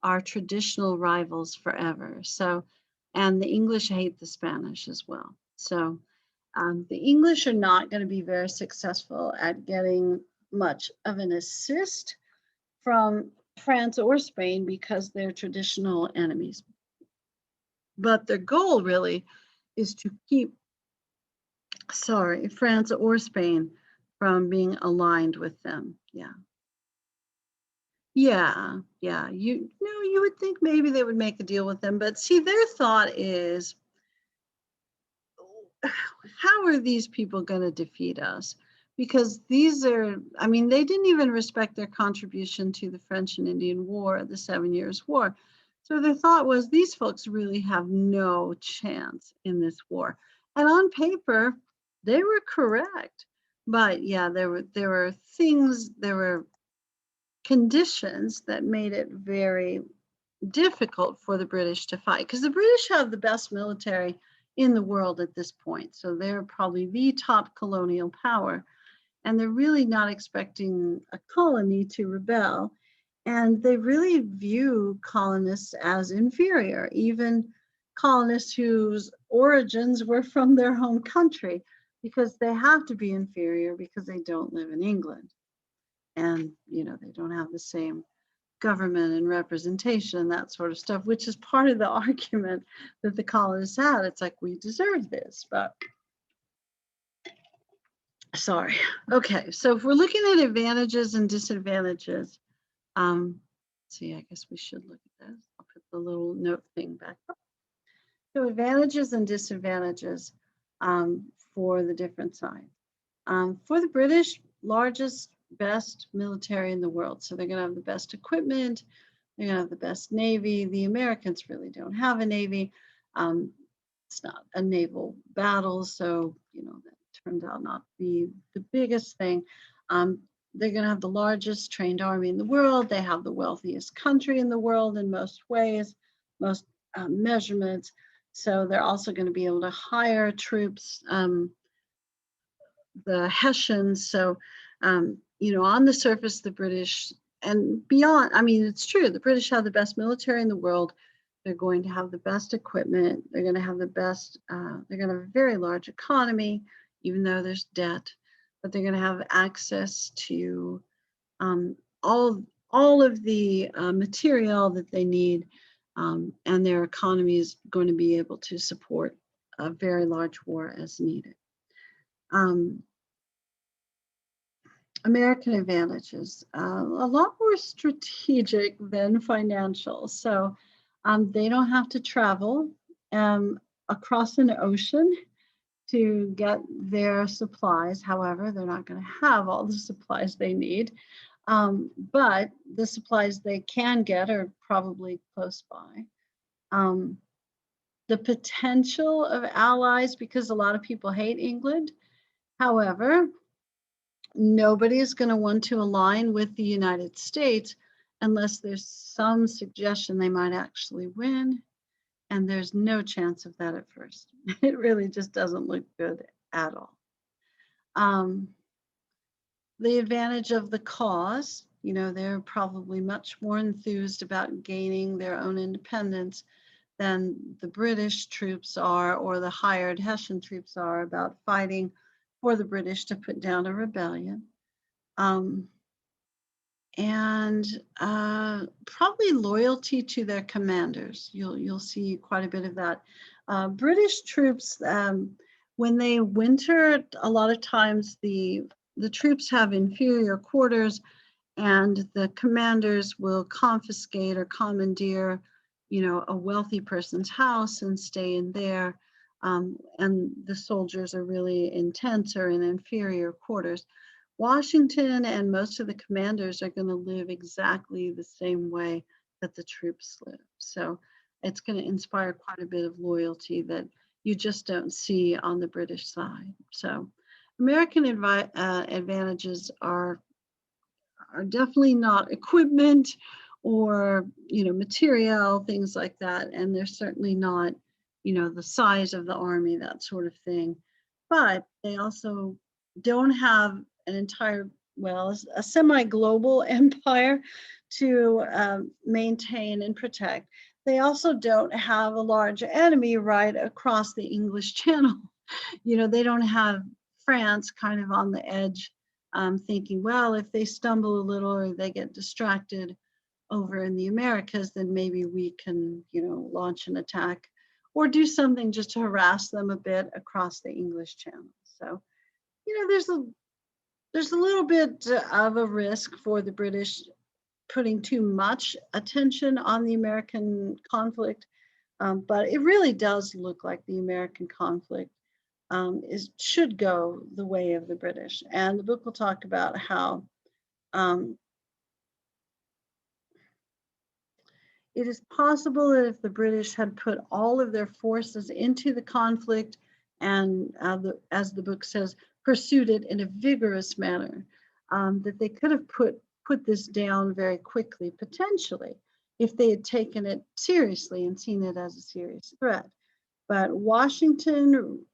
are traditional rivals forever. So, and the English hate the Spanish as well. So, the English are not going to be very successful at getting much of an assist from France or Spain because they're traditional enemies. But their goal really is to keep, France or Spain from being aligned with them. Yeah. Yeah. You know, you would think maybe they would make a deal with them, but see, their thought is, how are these people going to defeat us? Because these are, I mean, they didn't even respect their contribution to the French and Indian War, the 7 Years' War. So their thought was, these folks really have no chance in this war. And on paper, they were correct. But yeah, there were things, there were conditions that made it very difficult for the British to fight, because the British have the best military in the world at this point. So they're probably the top colonial power, and they're really not expecting a colony to rebel. And they really view colonists as inferior, even colonists whose origins were from their home country, because they have to be inferior because they don't live in England. And, you know, they don't have the same government and representation and that sort of stuff, which is part of the argument that the colonists had. It's like, we deserve this, but sorry. Okay, so if we're looking at advantages and disadvantages, see, I guess we should look at this. I'll put the little note thing back up. So advantages and disadvantages for the different sides. For the British, largest, best military in the world. So they're going to have the best equipment. They're going to have the best Navy. The Americans really don't have a Navy. It's not a naval battle. So, you know, that turned out not to be the biggest thing. They're going to have the largest trained army in the world. They have the wealthiest country in the world in most ways, most measurements. So they're also going to be able to hire troops, the Hessians. So, you know, on the surface, the British and beyond, I mean, it's true. The British have the best military in the world. They're going to have the best equipment. They're going to have the best, they're going to have a very large economy, even though there's debt, but they're going to have access to all of the material that they need, and their economy is going to be able to support a very large war as needed. American advantages, a lot more strategic than financial. So they don't have to travel. across an ocean to get their supplies. However, they're not going to have all the supplies they need. But the supplies they can get are probably close by. Um, the potential of allies, because a lot of people hate England. However, nobody is going to want to align with the United States unless there's some suggestion they might actually win. And there's no chance of that at first. It really just doesn't look good at all. The advantage of the cause, they're probably much more enthused about gaining their own independence than the British troops are, or the hired Hessian troops are, about fighting for the British to put down a rebellion. And probably loyalty to their commanders. You'll see quite a bit of that. British troops, when they winter, a lot of times the troops have inferior quarters, and the commanders will confiscate or commandeer, a wealthy person's house and stay in there. And the soldiers are really in tents or in inferior quarters. Washington and most of the commanders are going to live exactly the same way that the troops live. So it's going to inspire quite a bit of loyalty that you just don't see on the British side. So American advantages are definitely not equipment or, material, things like that. And they're certainly not, the size of the army, that sort of thing. But they also don't have an entire, a semi-global empire to maintain and protect. They also don't have a large enemy right across the English Channel. They don't have France kind of on the edge, thinking, well, if they stumble a little or they get distracted over in the Americas, then maybe we can, launch an attack or do something just to harass them a bit across the English Channel. So, there's a little bit of a risk for the British putting too much attention on the American conflict, but it really does look like the American conflict should go the way of the British. And the book will talk about how it is possible that if the British had put all of their forces into the conflict and, as the book says, pursued it in a vigorous manner, that they could have put this down very quickly, potentially, if they had taken it seriously and seen it as a serious threat. But Washington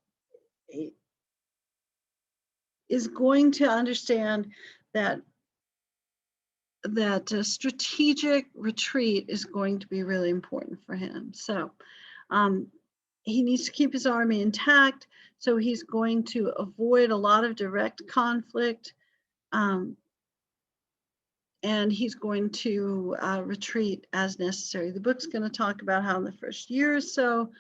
is going to understand that a strategic retreat is going to be really important for him. So he needs to keep his army intact. So he's going to avoid a lot of direct conflict. And he's going to retreat as necessary. The book's going to talk about how in the first year or so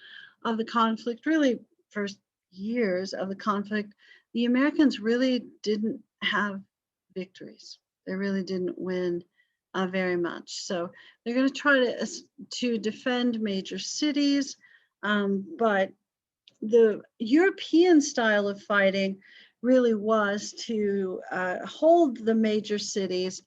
of the conflict, really first years of the conflict, the Americans really didn't have victories. They really didn't win very much. So they're going to try to defend major cities, but the European style of fighting really was to hold the major cities,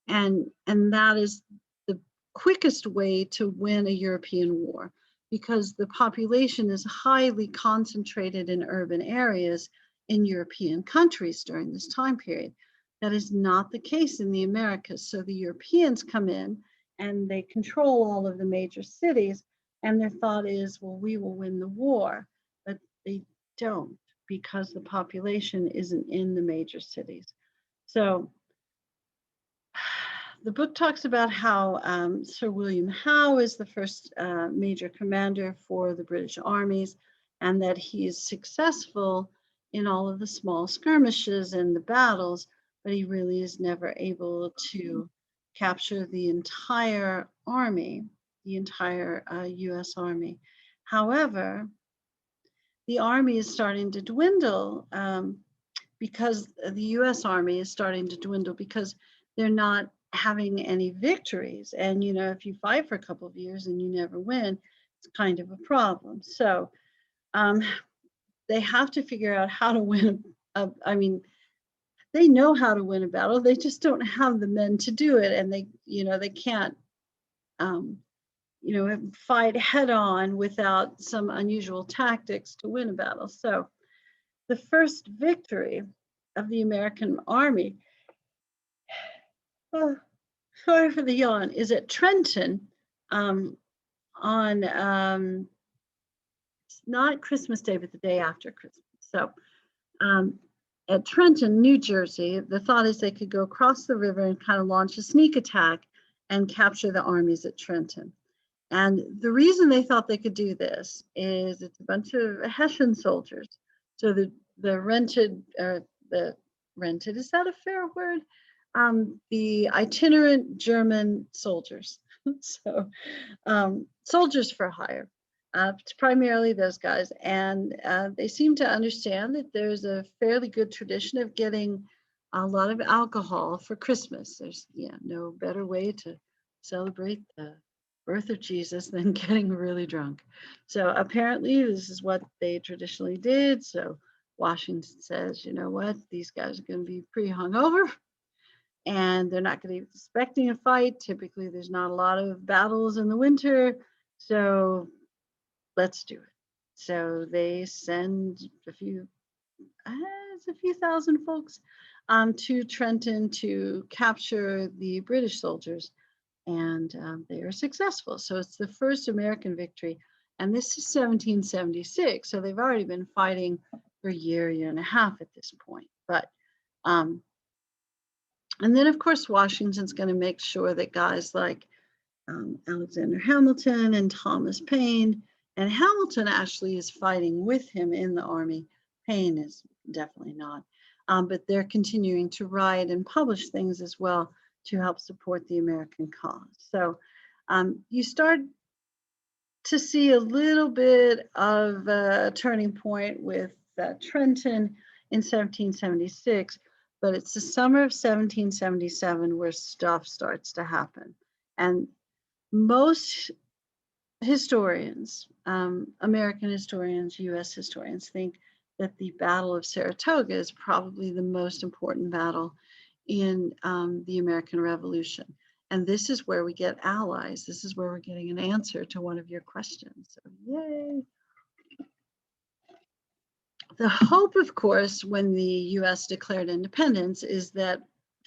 and that is the quickest way to win a European war, because the population is highly concentrated in urban areas in European countries during this time period. That is not the case in the Americas. So the Europeans come in and they control all of the major cities, and their thought is, well, we will win the war. But they don't, because the population isn't in the major cities. So the book talks about how Sir William Howe is the first major commander for the British armies, and that he is successful in all of the small skirmishes and the battles, but he really is never able to capture the entire army, the entire US Army. However, the army is starting to dwindle because the US Army is starting to dwindle because they're not having any victories. And, if you fight for a couple of years and you never win, it's kind of a problem. So um, they have to figure out how to win I mean, they know how to win a battle. They just don't have the men to do it, and they can't, um, fight head on without some unusual tactics to win a battle. So the first victory of the American army, oh, sorry for the yawn, is at Trenton, um, on not Christmas Day, but the day after Christmas. So um, at Trenton, New Jersey, the thought is they could go across the river and kind of launch a sneak attack and capture the armies at Trenton. And the reason they thought they could do this is it's a bunch of Hessian soldiers. So the rented, is that a fair word? The itinerant German soldiers. So soldiers for hire. It's primarily those guys. And they seem to understand that there's a fairly good tradition of getting a lot of alcohol for Christmas. There's no better way to celebrate the birth of Jesus than getting really drunk. So apparently this is what they traditionally did. So Washington says, you know what, these guys are going to be pretty hungover and they're not going to be expecting a fight. Typically, there's not a lot of battles in the winter. So let's do it. So they send a few thousand folks to Trenton to capture the British soldiers, and they are successful. So it's the first American victory, and this is 1776. So they've already been fighting for a year and a half at this point. But and then of course Washington's going to make sure that guys like Alexander Hamilton and Thomas Paine, and Hamilton actually is fighting with him in the army. Paine is definitely not, but they're continuing to write and publish things as well to help support the American cause. So you start to see a little bit of a turning point with Trenton in 1776, but it's the summer of 1777 where stuff starts to happen. And most historians, American historians, US historians, think that the Battle of Saratoga is probably the most important battle in the American Revolution. And this is where we get allies. This is where we're getting an answer to one of your questions. So yay. The hope, of course, when the US declared independence is that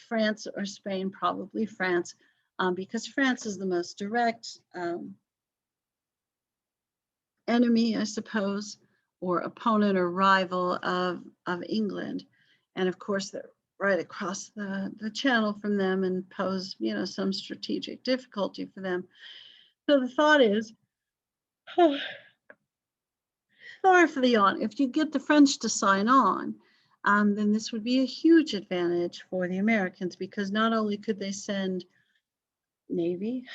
France or Spain, probably France, because France is the most direct enemy, I suppose, or opponent or rival of England. And of course, they're right across the channel from them and pose, some strategic difficulty for them. So the thought is, sorry for the yawn, if you get the French to sign on, then this would be a huge advantage for the Americans because not only could they send Navy,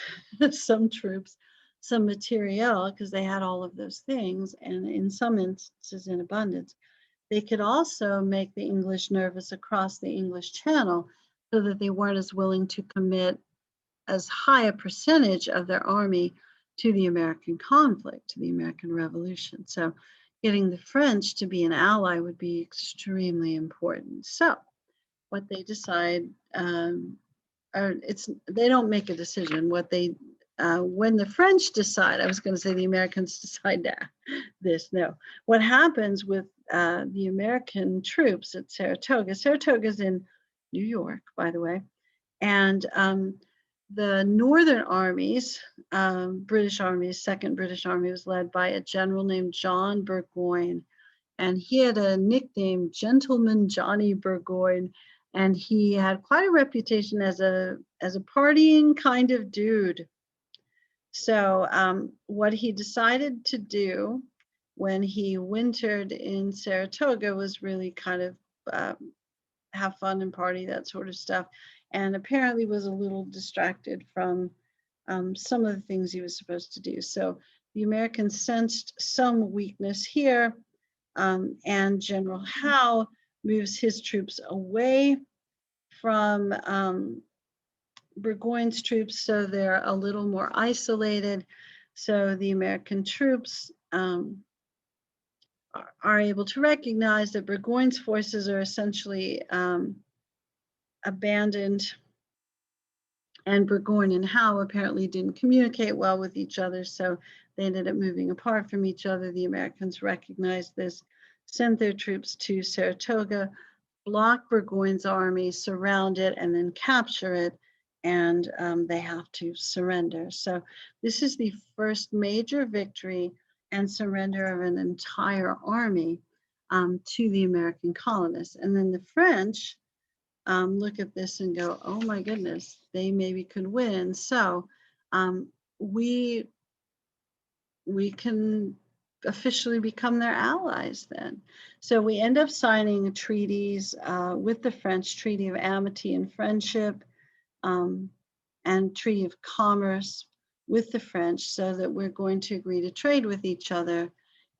some troops, some material, because they had all of those things, and in some instances in abundance. They could also make the English nervous across the English Channel so that they weren't as willing to commit as high a percentage of their army to the American conflict, to the American Revolution. So getting the French to be an ally would be extremely important. So what they decide, they don't make a decision. What they when the French decide, I was going to say the Americans decide this. No, what happens with the American troops at Saratoga? Saratoga's in New York, by the way, and the Northern armies, British armies, Second British Army was led by a general named John Burgoyne, and he had a nickname, Gentleman Johnny Burgoyne. And he had quite a reputation as a partying kind of dude. So what he decided to do when he wintered in Saratoga was really kind of have fun and party, that sort of stuff. And apparently was a little distracted from some of the things he was supposed to do. So the Americans sensed some weakness here, and General Howe moves his troops away from Burgoyne's troops, so they're a little more isolated. So the American troops are able to recognize that Burgoyne's forces are essentially abandoned, and Burgoyne and Howe apparently didn't communicate well with each other, so they ended up moving apart from each other. The Americans recognized this, sent their troops to Saratoga, block Burgoyne's army, surround it, and then capture it, and they have to surrender. So this is the first major victory and surrender of an entire army to the American colonists. And then the French look at this and go, oh my goodness, they maybe could win. So we can officially become their allies then. So we end up signing treaties with the French, Treaty of Amity and Friendship, and Treaty of Commerce with the French, so that we're going to agree to trade with each other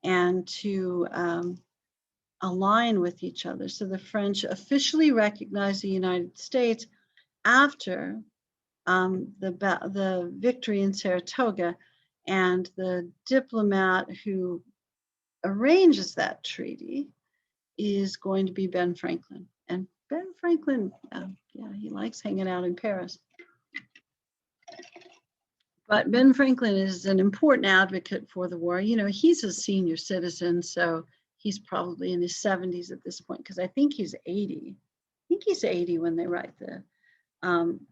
and to align with each other. So the French officially recognize the United States after the victory in Saratoga, and the diplomat who arranges that treaty is going to be Ben Franklin. And Ben Franklin, yeah, he likes hanging out in Paris. But Ben Franklin is an important advocate for the war. You know, he's a senior citizen, so he's probably in his 70s at this point, because I think he's 80. I think he's 80 when they write the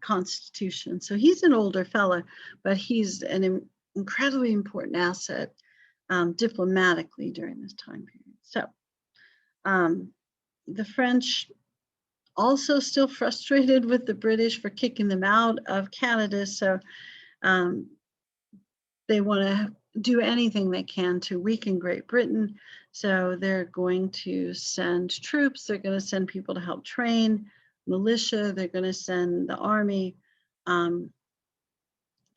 Constitution. So he's an older fella, but he's an incredibly important asset diplomatically during this time period. So the French also still frustrated with the British for kicking them out of Canada. So they want to do anything they can to weaken Great Britain. So they're going to send troops, they're going to send people to help train militia, they're going to send the army. And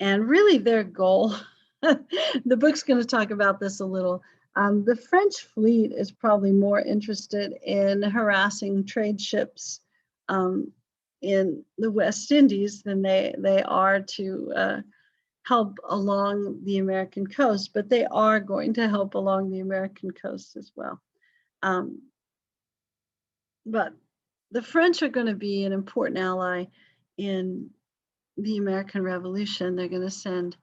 really their goal, the book's going to talk about this a little. The French fleet is probably more interested in harassing trade ships in the West Indies than they are to help along the American coast, but they are going to help along the American coast as well. But the French are going to be an important ally in the American Revolution. They're going to send,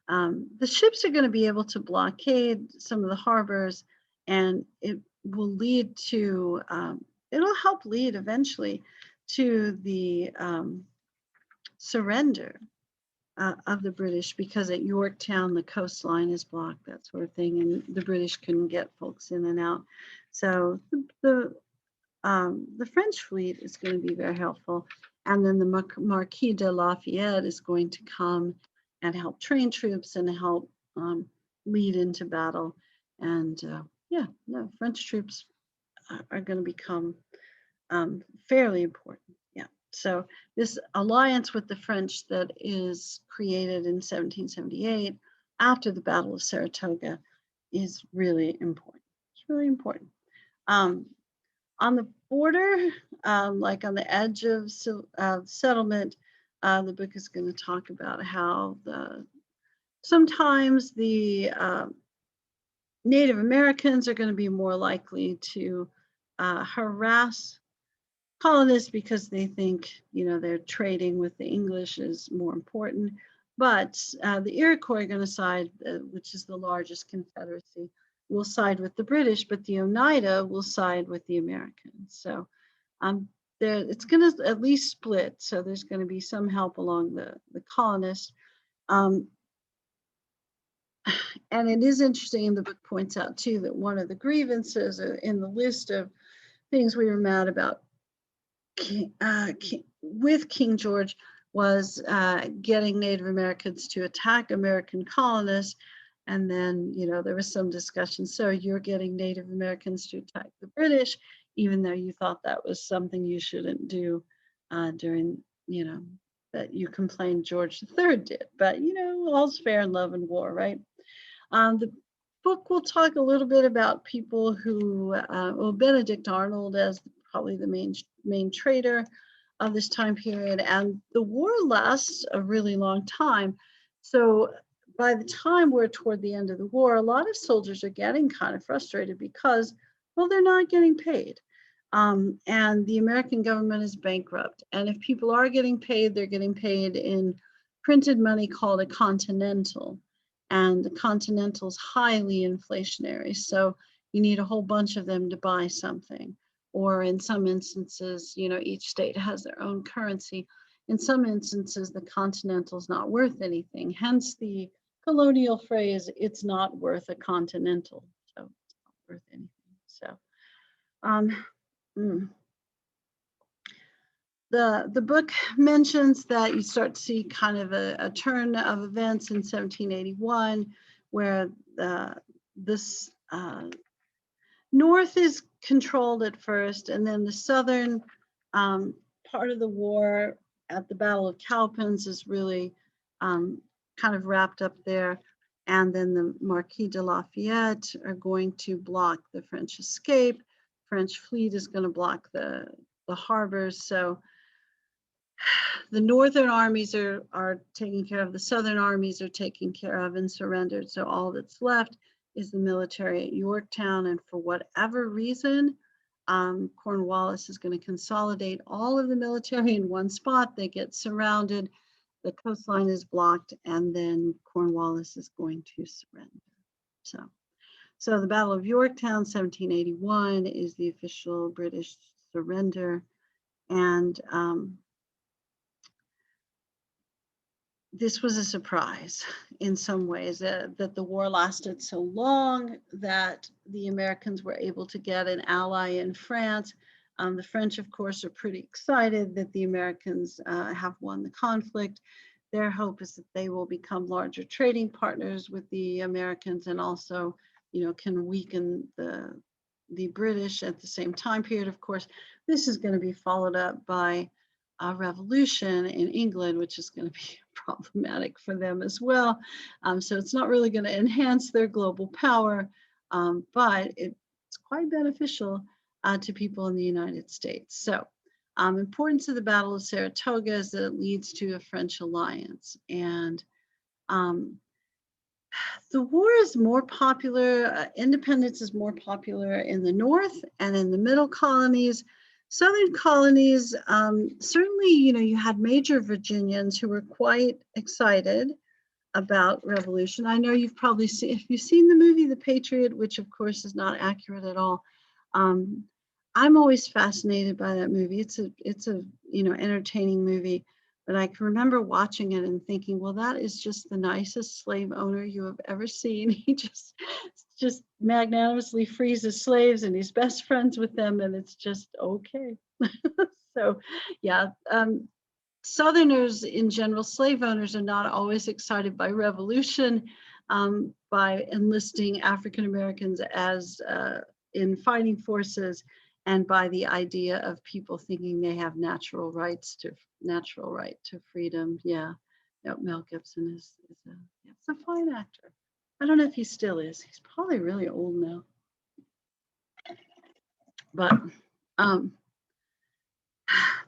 the ships are going to be able to blockade some of the harbors, and it will lead to, it'll help lead eventually to the surrender of the British, because at Yorktown the coastline is blocked, that sort of thing, and the British couldn't get folks in and out. So the French fleet is going to be very helpful, and then the Marquis de Lafayette is going to come and help train troops and help lead into battle. And yeah, no, French troops are going to become fairly important. So this alliance with the French that is created in 1778 after the Battle of Saratoga is really important. It's really important. On the border, like on the edge of settlement, the book is going to talk about how sometimes the Native Americans are going to be more likely to harass colonists because they think, you know, they're trading with the English is more important. But the Iroquois are going to side, which is the largest confederacy, will side with the British, but the Oneida will side with the Americans. So it's going to at least split. So there's going to be some help along the colonists. And it is interesting, and the book points out too, that one of the grievances in the list of things we were mad about with King George was getting Native Americans to attack American colonists. And then, you know, there was some discussion. So you're getting Native Americans to attack the British, even though you thought that was something you shouldn't do during, you know, that you complained George III did. But, you know, all's fair in love and war, right? The book will talk a little bit about people who, well, Benedict Arnold as probably the main trader of this time period, and the war lasts a really long time. So by the time we're toward the end of the war, a lot of soldiers are getting kind of frustrated because, well, they're not getting paid. And the American government is bankrupt. And if people are getting paid, they're getting paid in printed money called a continental. And the continental is highly inflationary. So you need a whole bunch of them to buy something. Or in some instances, you know, each state has their own currency. In some instances, the continental is not worth anything. Hence the colonial phrase, it's not worth a continental. So it's not worth anything. So the book mentions that you start to see kind of a turn of events in 1781, where this north is controlled at first, and then the southern part of the war at the Battle of Cowpens is really kind of wrapped up there. And then the Marquis de Lafayette are going to block the French escape. French fleet is going to block the harbors. So the northern armies are taken care of, the southern armies are taken care of and surrendered. So all that's left is the military at Yorktown. And for whatever reason, Cornwallis is going to consolidate all of the military in one spot. They get surrounded, the coastline is blocked, and then Cornwallis is going to surrender. So the Battle of Yorktown, 1781, is the official British surrender. And this was a surprise in some ways, that the war lasted so long, that the Americans were able to get an ally in France. The French, of course, are pretty excited that the Americans have won the conflict. Their hope is that they will become larger trading partners with the Americans, and also, you know, can weaken the British at the same time period. Of course, this is going to be followed up by a revolution in England, which is going to be problematic for them as well. So it's not really going to enhance their global power, but it's quite beneficial to people in the United States. So importance of the Battle of Saratoga is that it leads to a French alliance. And the war is more popular, independence is more popular in the North and in the middle colonies. Southern colonies, certainly, you know, you had major Virginians who were quite excited about revolution. I know you've probably seen, if you've seen the movie The Patriot, which of course is not accurate at all. I'm always fascinated by that movie. It's a you know, entertaining movie, but I can remember watching it and thinking, well, that is just the nicest slave owner you have ever seen. He just magnanimously frees his slaves, and he's best friends with them, and it's just okay. So yeah, Southerners in general, slave owners, are not always excited by revolution, by enlisting African Americans as in fighting forces, and by the idea of people thinking they have natural right to freedom. Yeah, Mel Gibson is a fine actor. I don't know if he still is. He's probably really old now. But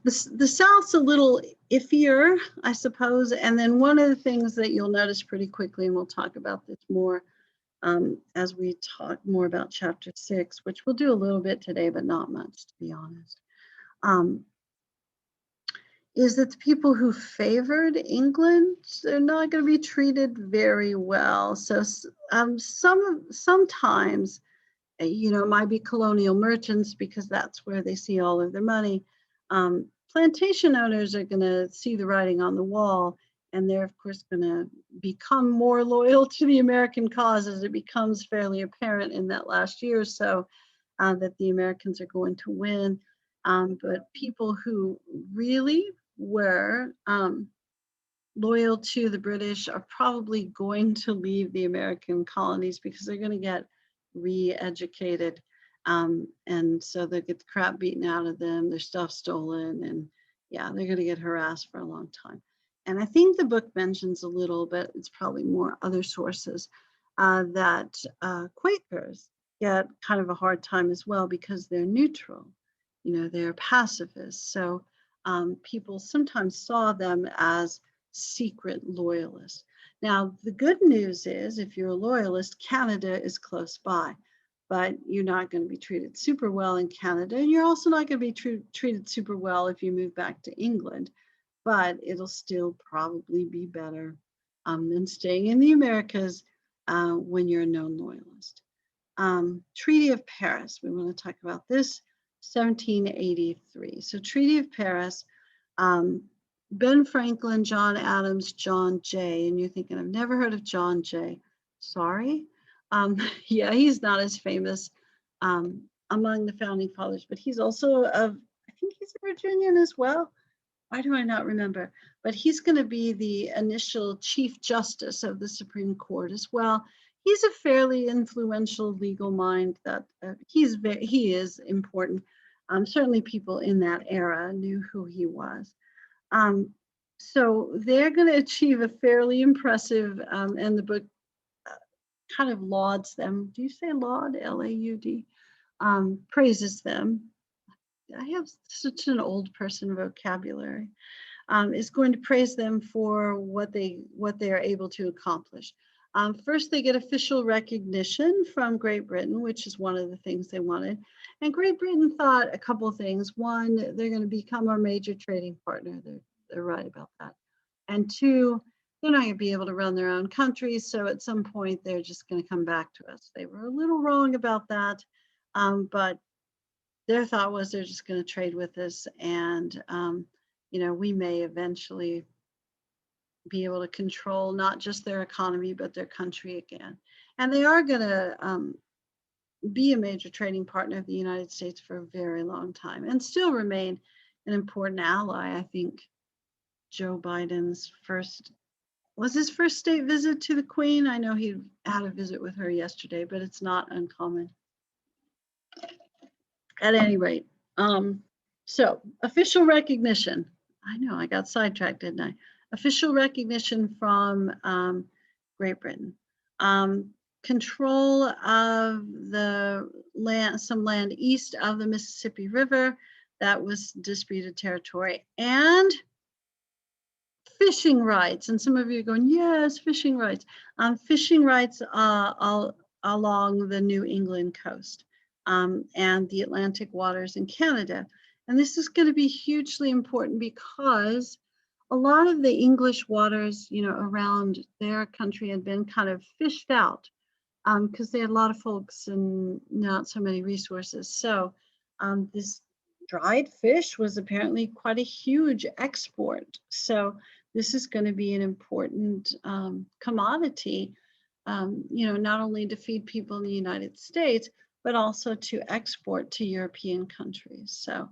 the South's a little iffier, I suppose. And then one of the things that you'll notice pretty quickly, and we'll talk about this more as we talk more about chapter 6, which we'll do a little bit today, but not much, to be honest, is that the people who favored England are not going to be treated very well. So sometimes, you know, it might be colonial merchants, because that's where they see all of their money. Plantation owners are going to see the writing on the wall, and they're, of course, going to become more loyal to the American cause as it becomes fairly apparent in that last year or so that the Americans are going to win. But people who really were loyal to the British are probably going to leave the American colonies, because they're going to get re-educated. And so they get the crap beaten out of them, their stuff stolen, and yeah, they're going to get harassed for a long time. And I think the book mentions a little, but it's probably more other sources, that Quakers get kind of a hard time as well, because they're neutral, you know, they're pacifists. So people sometimes saw them as secret loyalists. Now, the good news is if you're a loyalist, Canada is close by, but you're not going to be treated super well in Canada. And you're also not going to be treated super well if you move back to England, but it'll still probably be better than staying in the Americas when you're a known loyalist. Treaty of Paris, we want to talk about this, 1783. So Treaty of Paris, Ben Franklin, John Adams, John Jay, and you're thinking, I've never heard of John Jay. Sorry. Yeah, he's not as famous among the founding fathers, but he's also I think he's a Virginian as well. Why do I not remember? But he's going to be the initial Chief Justice of the Supreme Court as well. He's a fairly influential legal mind that he is important. Certainly people in that era knew who he was. So they're going to achieve a fairly impressive, and the book kind of lauds them. Do you say laud? L-A-U-D? Praises them. I have such an old person vocabulary. Is going to praise them for what they are able to accomplish. First, they get official recognition from Great Britain, which is one of the things they wanted. And Great Britain thought a couple of things. One, they're going to become our major trading partner. They're right about that. And two, they're not going to be able to run their own country. So at some point, they're just going to come back to us. They were a little wrong about that, but their thought was they're just going to trade with us, and we may eventually be able to control not just their economy but their country again. And they are going to be a major trading partner of the United States for a very long time and still remain an important ally. I think Joe Biden's first state visit to the Queen. I know he had a visit with her yesterday, but it's not uncommon. At any rate, so official recognition. I know I got sidetracked, didn't I? Official recognition from Great Britain. Control of the land, some land east of the Mississippi River that was disputed territory, and fishing rights. And some of you are going, yes, fishing rights. Fishing rights all along the New England coast. And the Atlantic waters in Canada. And this is going to be hugely important because a lot of the English waters, around their country had been kind of fished out because they had a lot of folks and not so many resources. So this dried fish was apparently quite a huge export. So this is going to be an important commodity, not only to feed people in the United States, but also to export to European countries. So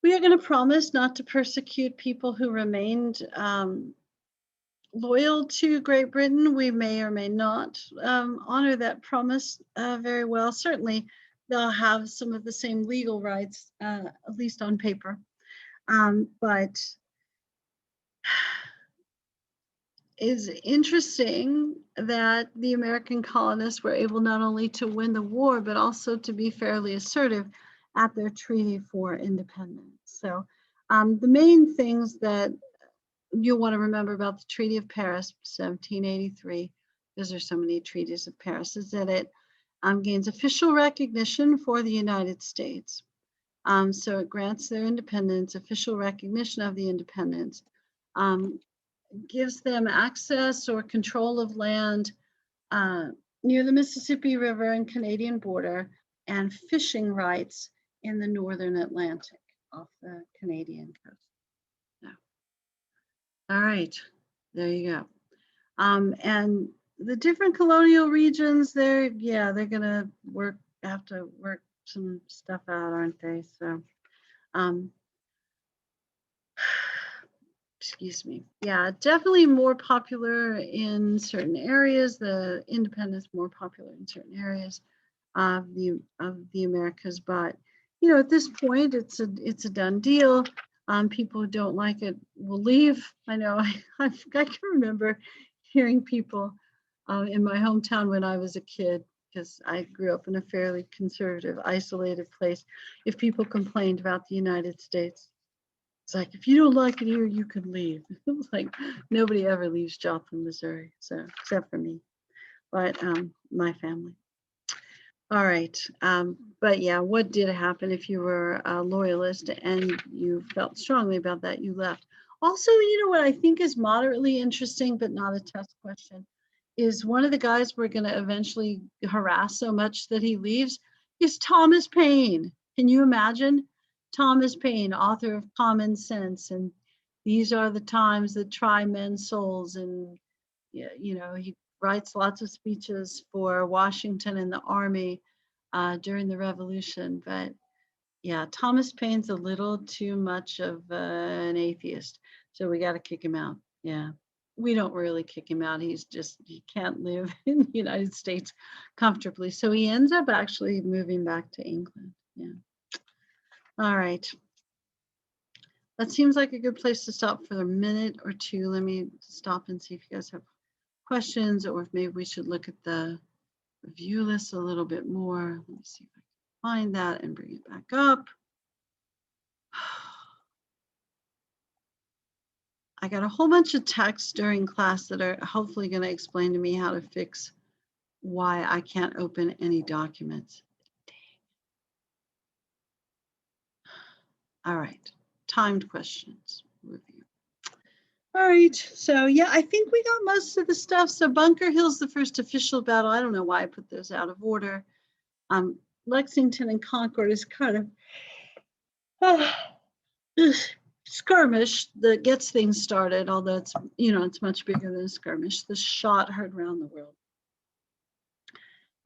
we are going to promise not to persecute people who remained loyal to Great Britain. We may or may not honor that promise very well. Certainly, they'll have some of the same legal rights, at least on paper. But it's interesting that the American colonists were able not only to win the war, but also to be fairly assertive at their treaty for independence. So the main things that you'll want to remember about the Treaty of Paris, 1783, because there's so many treaties of Paris, is that it gains official recognition for the United States. So it grants their independence, official recognition of the independence, gives them access or control of land near the Mississippi River and Canadian border, and fishing rights in the northern Atlantic off the Canadian coast. Yeah. All right, there you go. And the different colonial regions, they're gonna have to work some stuff out, aren't they? So excuse me. Yeah, definitely more popular in certain areas. The independence more popular in certain areas of the Americas. But at this point, it's a done deal. People who don't like it will leave. I know. I can remember hearing people in my hometown when I was a kid, because I grew up in a fairly conservative, isolated place. If people complained about the United States, It's like, if you don't like it here, you could leave. It was like nobody ever leaves Joplin, Missouri, so except for me, but my family. All right, but yeah, what did happen if you were a loyalist and you felt strongly about that, you left? Also, you know what I think is moderately interesting, but not a test question, is one of the guys we're going to eventually harass so much that he leaves is Thomas Paine. Can you imagine? Thomas Paine, author of Common Sense, and these are the times that try men's souls, and yeah, you know, he writes lots of speeches for Washington and the army during the Revolution. But yeah, Thomas Paine's a little too much of an atheist, so we got to kick him out. Yeah, we don't really kick him out. He can't live in the United States comfortably, so he ends up actually moving back to England. Yeah. All right. That seems like a good place to stop for a minute or two. Let me stop and see if you guys have questions, or if maybe we should look at the review list a little bit more. Let me see if I can find that and bring it back up. I got a whole bunch of texts during class that are hopefully going to explain to me how to fix why I can't open any documents. All right, timed questions review. All right, so yeah, I think we got most of the stuff. So Bunker Hill's the first official battle. I don't know why I put those out of order. Lexington and Concord is kind of skirmish that gets things started, although it's, you know, it's much bigger than a skirmish. The shot heard around the world.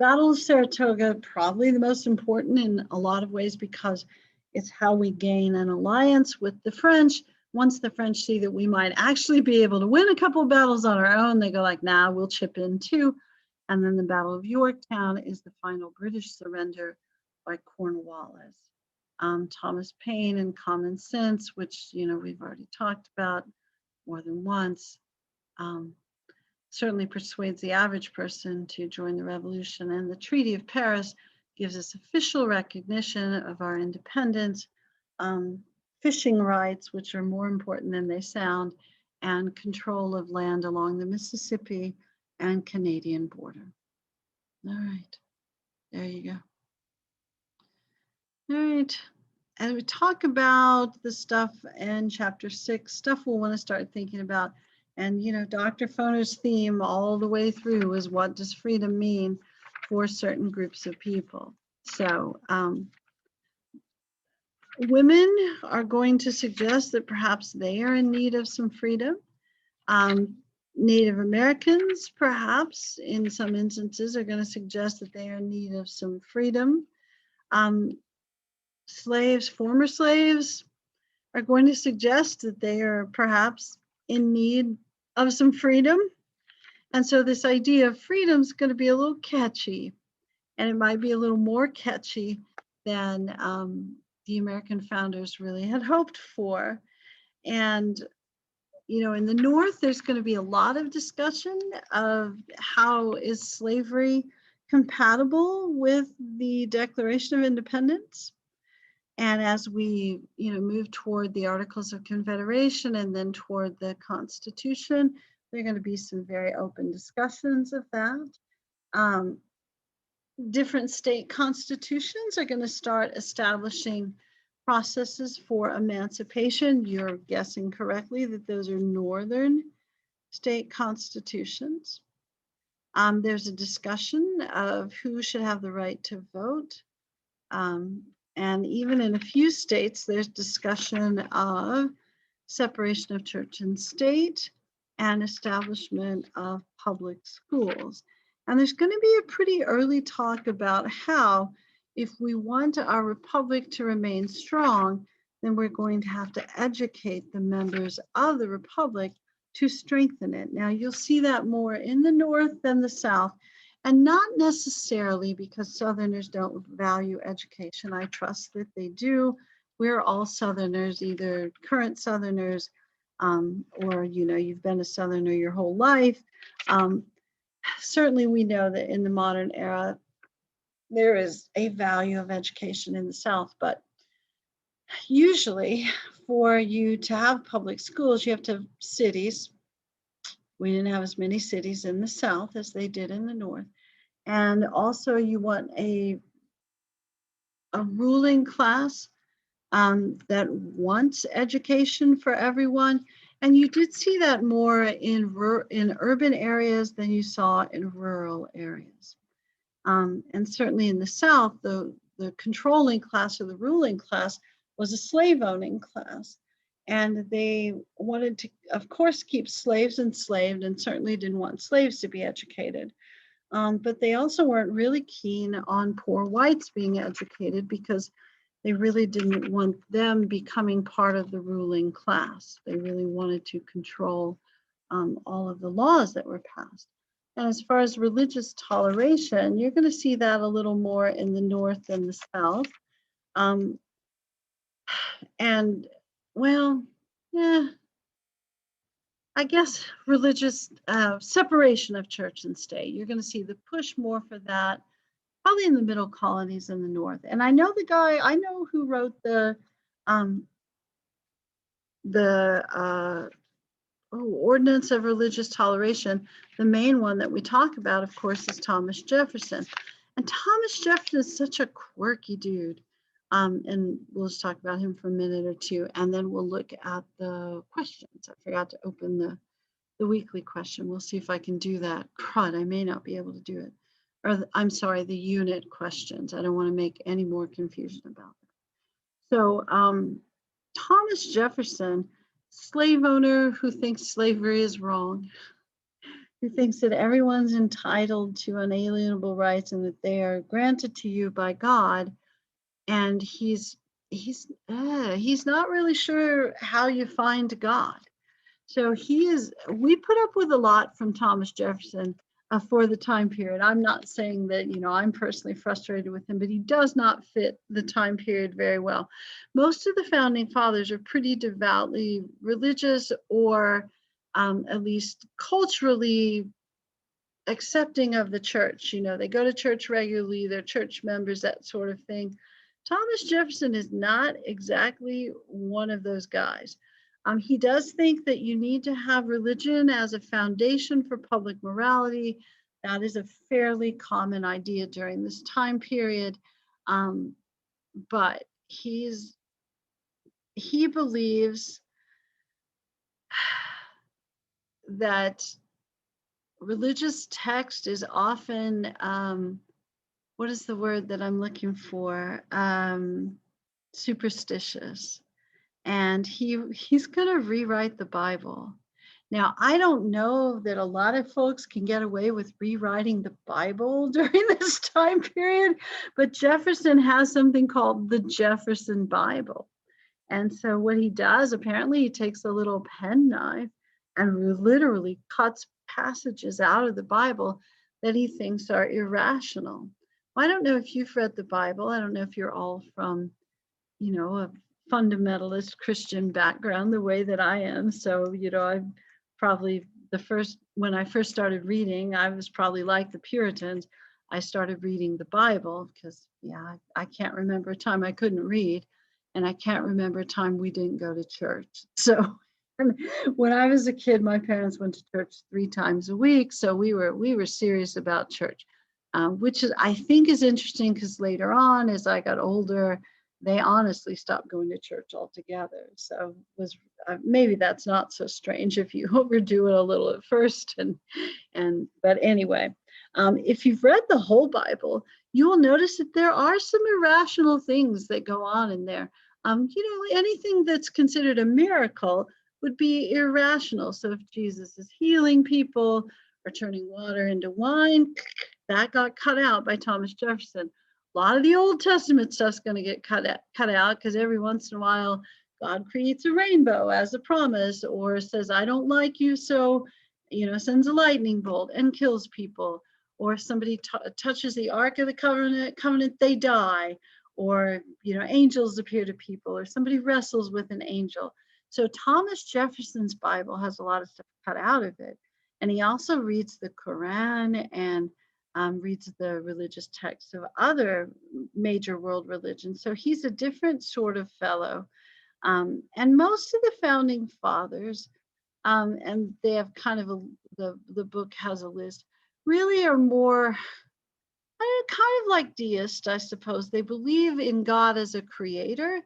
Battle of Saratoga, probably the most important in a lot of ways, because it's how we gain an alliance with the French. Once the French see that we might actually be able to win a couple of battles on our own, they go like, nah, we'll chip in too. And then the Battle of Yorktown is the final British surrender by Cornwallis. Thomas Paine and Common Sense, which, you know, we've already talked about more than once, certainly persuades the average person to join the revolution. And the Treaty of Paris gives us official recognition of our independence, fishing rights, which are more important than they sound, and control of land along the Mississippi and Canadian border. All right, there you go. All right, as we talk about the stuff in chapter 6, stuff we'll want to start thinking about. And, you know, Dr. Foner's theme all the way through is, what does freedom mean for certain groups of people? So women are going to suggest that perhaps they are in need of some freedom. Native Americans, perhaps in some instances, are going to suggest that they are in need of some freedom. Slaves, former slaves, are going to suggest that they are perhaps in need of some freedom. And so this idea of freedom is going to be a little catchy, and it might be a little more catchy than the American founders really had hoped for. And, you know, in the North, there's going to be a lot of discussion of how is slavery compatible with the Declaration of Independence. And as we, you know, move toward the Articles of Confederation and then toward the Constitution, there are going to be some very open discussions of that. Different state constitutions are going to start establishing processes for emancipation. You're guessing correctly that those are northern state constitutions. There's a discussion of who should have the right to vote. And even in a few states, there's discussion of separation of church and state and establishment of public schools. And there's going to be a pretty early talk about how, if we want our republic to remain strong, then we're going to have to educate the members of the republic to strengthen it. Now, you'll see that more in the North than the South. And not necessarily because Southerners don't value education. I trust that they do. We're all Southerners, either current Southerners or, you know, you've been a Southerner your whole life. Certainly we know that in the modern era, there is a value of education in the South, but Usually, for you to have public schools, you have to have cities. We didn't have as many cities in the South as they did in the North. And also, you want a ruling class that wants education for everyone. And you did see that more in urban areas than you saw in rural areas. And certainly in the South, the controlling class or the ruling class was a slave owning class. And they wanted to, of course, keep slaves enslaved and certainly didn't want slaves to be educated. But they also weren't really keen on poor whites being educated because they really didn't want them becoming part of the ruling class. They really wanted to control all of the laws that were passed. And as far as religious toleration, you're going to see that a little more in the North than the South. Um, and well, yeah, I guess religious separation of church and state. You're going to see the push more for that, probably in the middle colonies in the North. And I know who wrote um, the ordinance of religious toleration. The main one that we talk about, of course, is Thomas Jefferson. And Thomas Jefferson is such a quirky dude. And we'll just talk about him for a minute or two, and then we'll look at the questions. I forgot to open the weekly question. We'll see if I can do that. Crud, I may not be able to do it. I'm sorry, the unit questions. I don't want to make any more confusion about it. So Thomas Jefferson, slave owner who thinks slavery is wrong, who thinks that everyone's entitled to unalienable rights and that they are granted to you by God, and he's not really sure how you find God. So we put up with a lot from Thomas Jefferson for the time period. I'm not saying that, I'm personally frustrated with him, but he does not fit the time period very well. Most of the founding fathers are pretty devoutly religious or at least culturally accepting of the church. They go to church regularly, they're church members, that sort of thing. Thomas Jefferson is not exactly one of those guys. He does think that you need to have religion as a foundation for public morality. That is a fairly common idea during this time period. But he believes that religious text is often, what is the word that I'm looking for? Superstitious. And he's going to rewrite the Bible. Now, I don't know that a lot of folks can get away with rewriting the Bible during this time period, but Jefferson has something called the Jefferson Bible. And so what he does, apparently he takes a little penknife and literally cuts passages out of the Bible that he thinks are irrational. Well, I don't know if you've read the Bible. I don't know if you're all from, a fundamentalist Christian background the way that I am. So, I probably when I first started reading, I was probably like the Puritans. I started reading the Bible because, I can't remember a time I couldn't read, and I can't remember a time we didn't go to church. So when I was a kid, my parents went to church 3 times a week. So we were serious about church, which I think is interesting because later on, as I got older, they honestly stopped going to church altogether. So maybe that's not so strange if you overdo it a little at first. But anyway, if you've read the whole Bible, you will notice that there are some irrational things that go on in there. Anything that's considered a miracle would be irrational. So if Jesus is healing people or turning water into wine, that got cut out by Thomas Jefferson. A lot of the Old Testament stuff's going to get cut out because every once in a while God creates a rainbow as a promise, or says, I don't like you, so sends a lightning bolt and kills people. Or if somebody touches the Ark of the Covenant, they die. Or angels appear to people, or somebody wrestles with an angel. So Thomas Jefferson's Bible has a lot of stuff cut out of it. And he also reads the Quran and reads the religious texts of other major world religions. So he's a different sort of fellow. And most of the founding fathers, and they have kind of the book has a list, really are more kind of like deist, I suppose. They believe in God as a creator.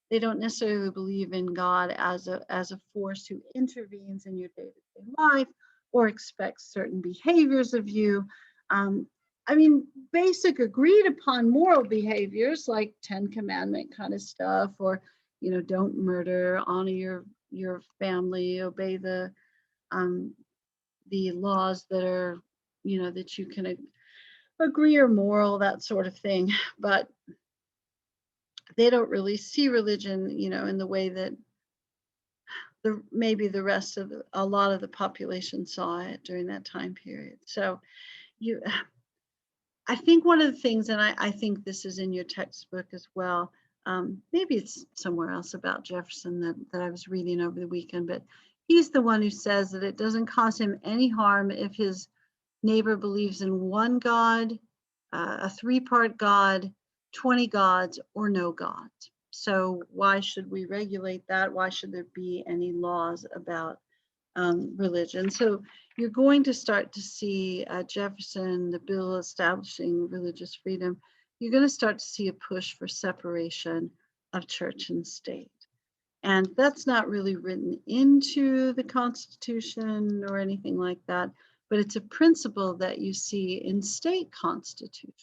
They don't necessarily believe in God as a force who intervenes in your day-to-day life or expects certain behaviors of you. Um, I mean, basic agreed upon moral behaviors like Ten Commandment kind of stuff, or don't murder, honor your family, obey the laws that are that you can agree are moral, that sort of thing. But they don't really see religion, in the way that maybe the rest of a lot of the population saw it during that time period. So you, I think one of the things, and I think this is in your textbook as well, maybe it's somewhere else about Jefferson that I was reading over the weekend, but he's the one who says that it doesn't cause him any harm if his neighbor believes in one God, a three-part God, 20 gods, or no gods. So why should we regulate that? Why should there be any laws about religion? So you're going to start to see Jefferson, the bill establishing religious freedom, you're going to start to see a push for separation of church and state. And that's not really written into the Constitution or anything like that, but it's a principle that you see in state constitutions.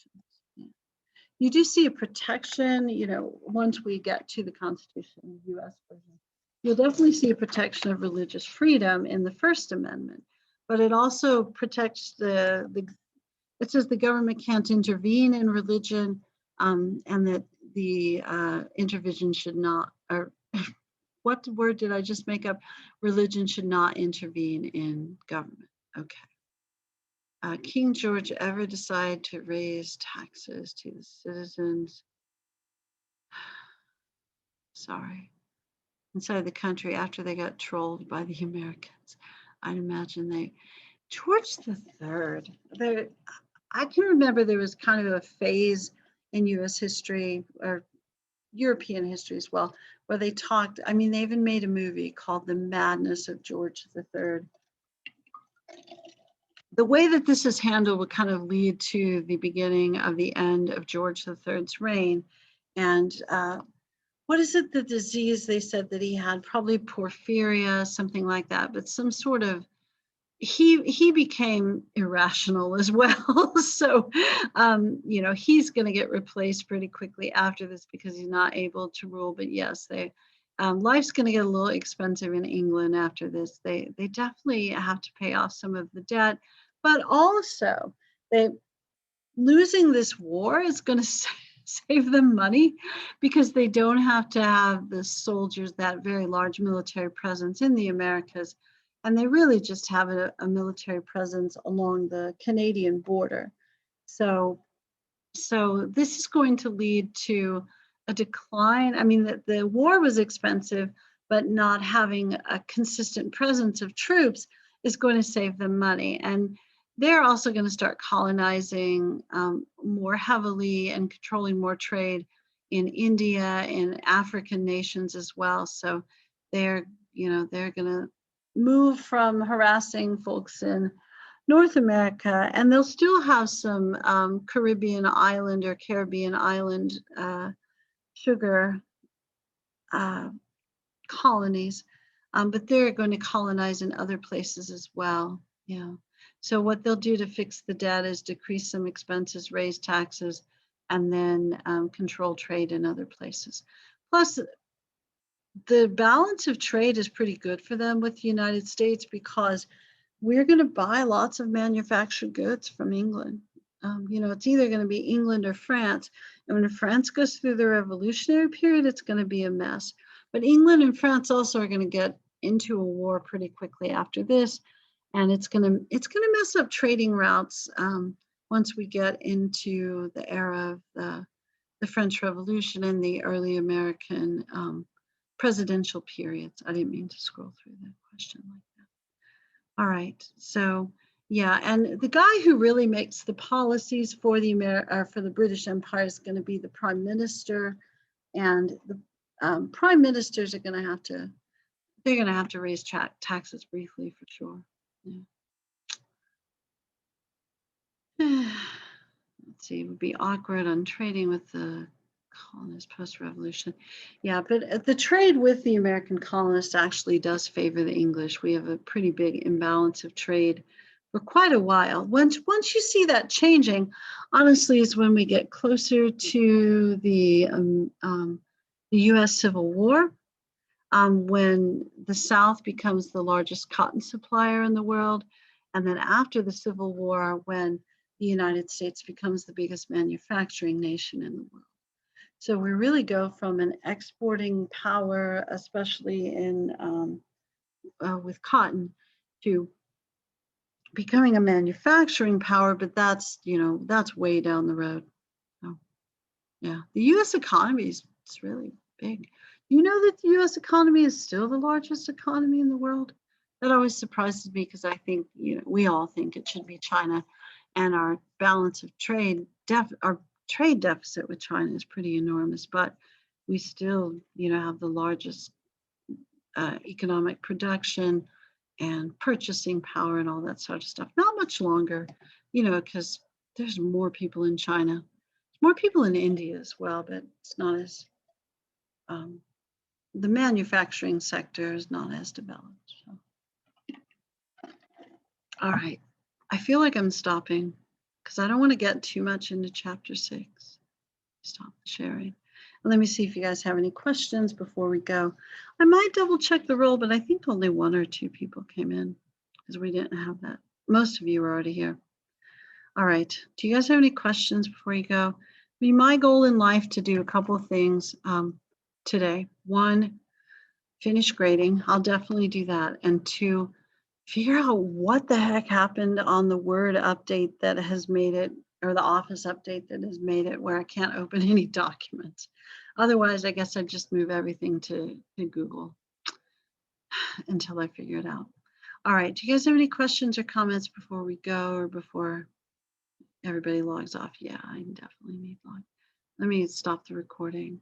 You do see a protection, once we get to the Constitution, the US version, you'll definitely see a protection of religious freedom in the First Amendment, but it also protects it says the government can't intervene in religion, and that the intervention should not, or what word did I just make up? Religion should not intervene in government. Okay. King George ever decide to raise taxes to the citizens? Sorry. Inside the country after they got trolled by the Americans. I'd imagine George III, I can remember there was kind of a phase in US history, or European history as well, where they talked, they even made a movie called The Madness of George III. The way that this is handled would kind of lead to the beginning of the end of George III's reign. And what is it, the disease they said that he had? Probably porphyria, something like that, but some sort of, he became irrational as well. So, he's going to get replaced pretty quickly after this because he's not able to rule. But yes, life's going to get a little expensive in England after this. They definitely have to pay off some of the debt, but also losing this war is going to save them money because they don't have to have the soldiers, that very large military presence in the Americas. And they really just have a military presence along the Canadian border. So this is going to lead to a decline. The war was expensive, but not having a consistent presence of troops is going to save them money. And they're also going to start colonizing more heavily and controlling more trade in India, in African nations as well. So they're going to move from harassing folks in North America, and they'll still have some Caribbean island sugar colonies, but they're going to colonize in other places as well. Yeah. So what they'll do to fix the debt is decrease some expenses, raise taxes, and then control trade in other places. Plus, the balance of trade is pretty good for them with the United States because we're going to buy lots of manufactured goods from England. It's either going to be England or France. And when France goes through the revolutionary period, it's going to be a mess. But England and France also are going to get into a war pretty quickly after this. And it's going to mess up trading routes once we get into the era of the French Revolution and the early American presidential periods. I didn't mean to scroll through that question like that. All right, so Yeah, and the guy who really makes the policies for the for the British Empire is going to be the Prime Minister, and the Prime Ministers are going to have to, they're going to have to raise taxes briefly for sure. Yeah. Let's see, it would be awkward on trading with the colonists post-revolution. Yeah, but the trade with the American colonists actually does favor the English. We have a pretty big imbalance of trade for quite a while. Once you see that changing, honestly, is when we get closer to the U.S. Civil War, when the South becomes the largest cotton supplier in the world, and then after the Civil War, when the United States becomes the biggest manufacturing nation in the world. So we really go from an exporting power, especially in with cotton, to becoming a manufacturing power. But that's, you know, that's way down the road. So, yeah, the U.S. economy is really big. You know that the U.S. economy is still the largest economy in the world? That always surprises me because I think, you know, we all think it should be China, and our balance of trade, our trade deficit with China is pretty enormous, but we still, you know, have the largest economic production and purchasing power and all that sort of stuff. Not much longer, you know, because there's more people in China, more people in India as well, but it's not as, um, the manufacturing sector is not as developed. So. All right, I feel like I'm stopping because I don't want to get too much into chapter 6. Stop the sharing. And let me see if you guys have any questions before we go. I might double check the roll, but I think only 1 or 2 people came in because we didn't have that. Most of you were already here. All right, do you guys have any questions before you go? Be my goal in life to do a couple of things today. 1, finish grading. I'll definitely do that. And 2, figure out what the heck happened on the Word update that has made it, or the Office update that has made it where I can't open any documents. Otherwise, I guess I'd just move everything to Google until I figure it out. All right, do you guys have any questions or comments before we go, or before everybody logs off? Yeah, I definitely need log. Let me stop the recording.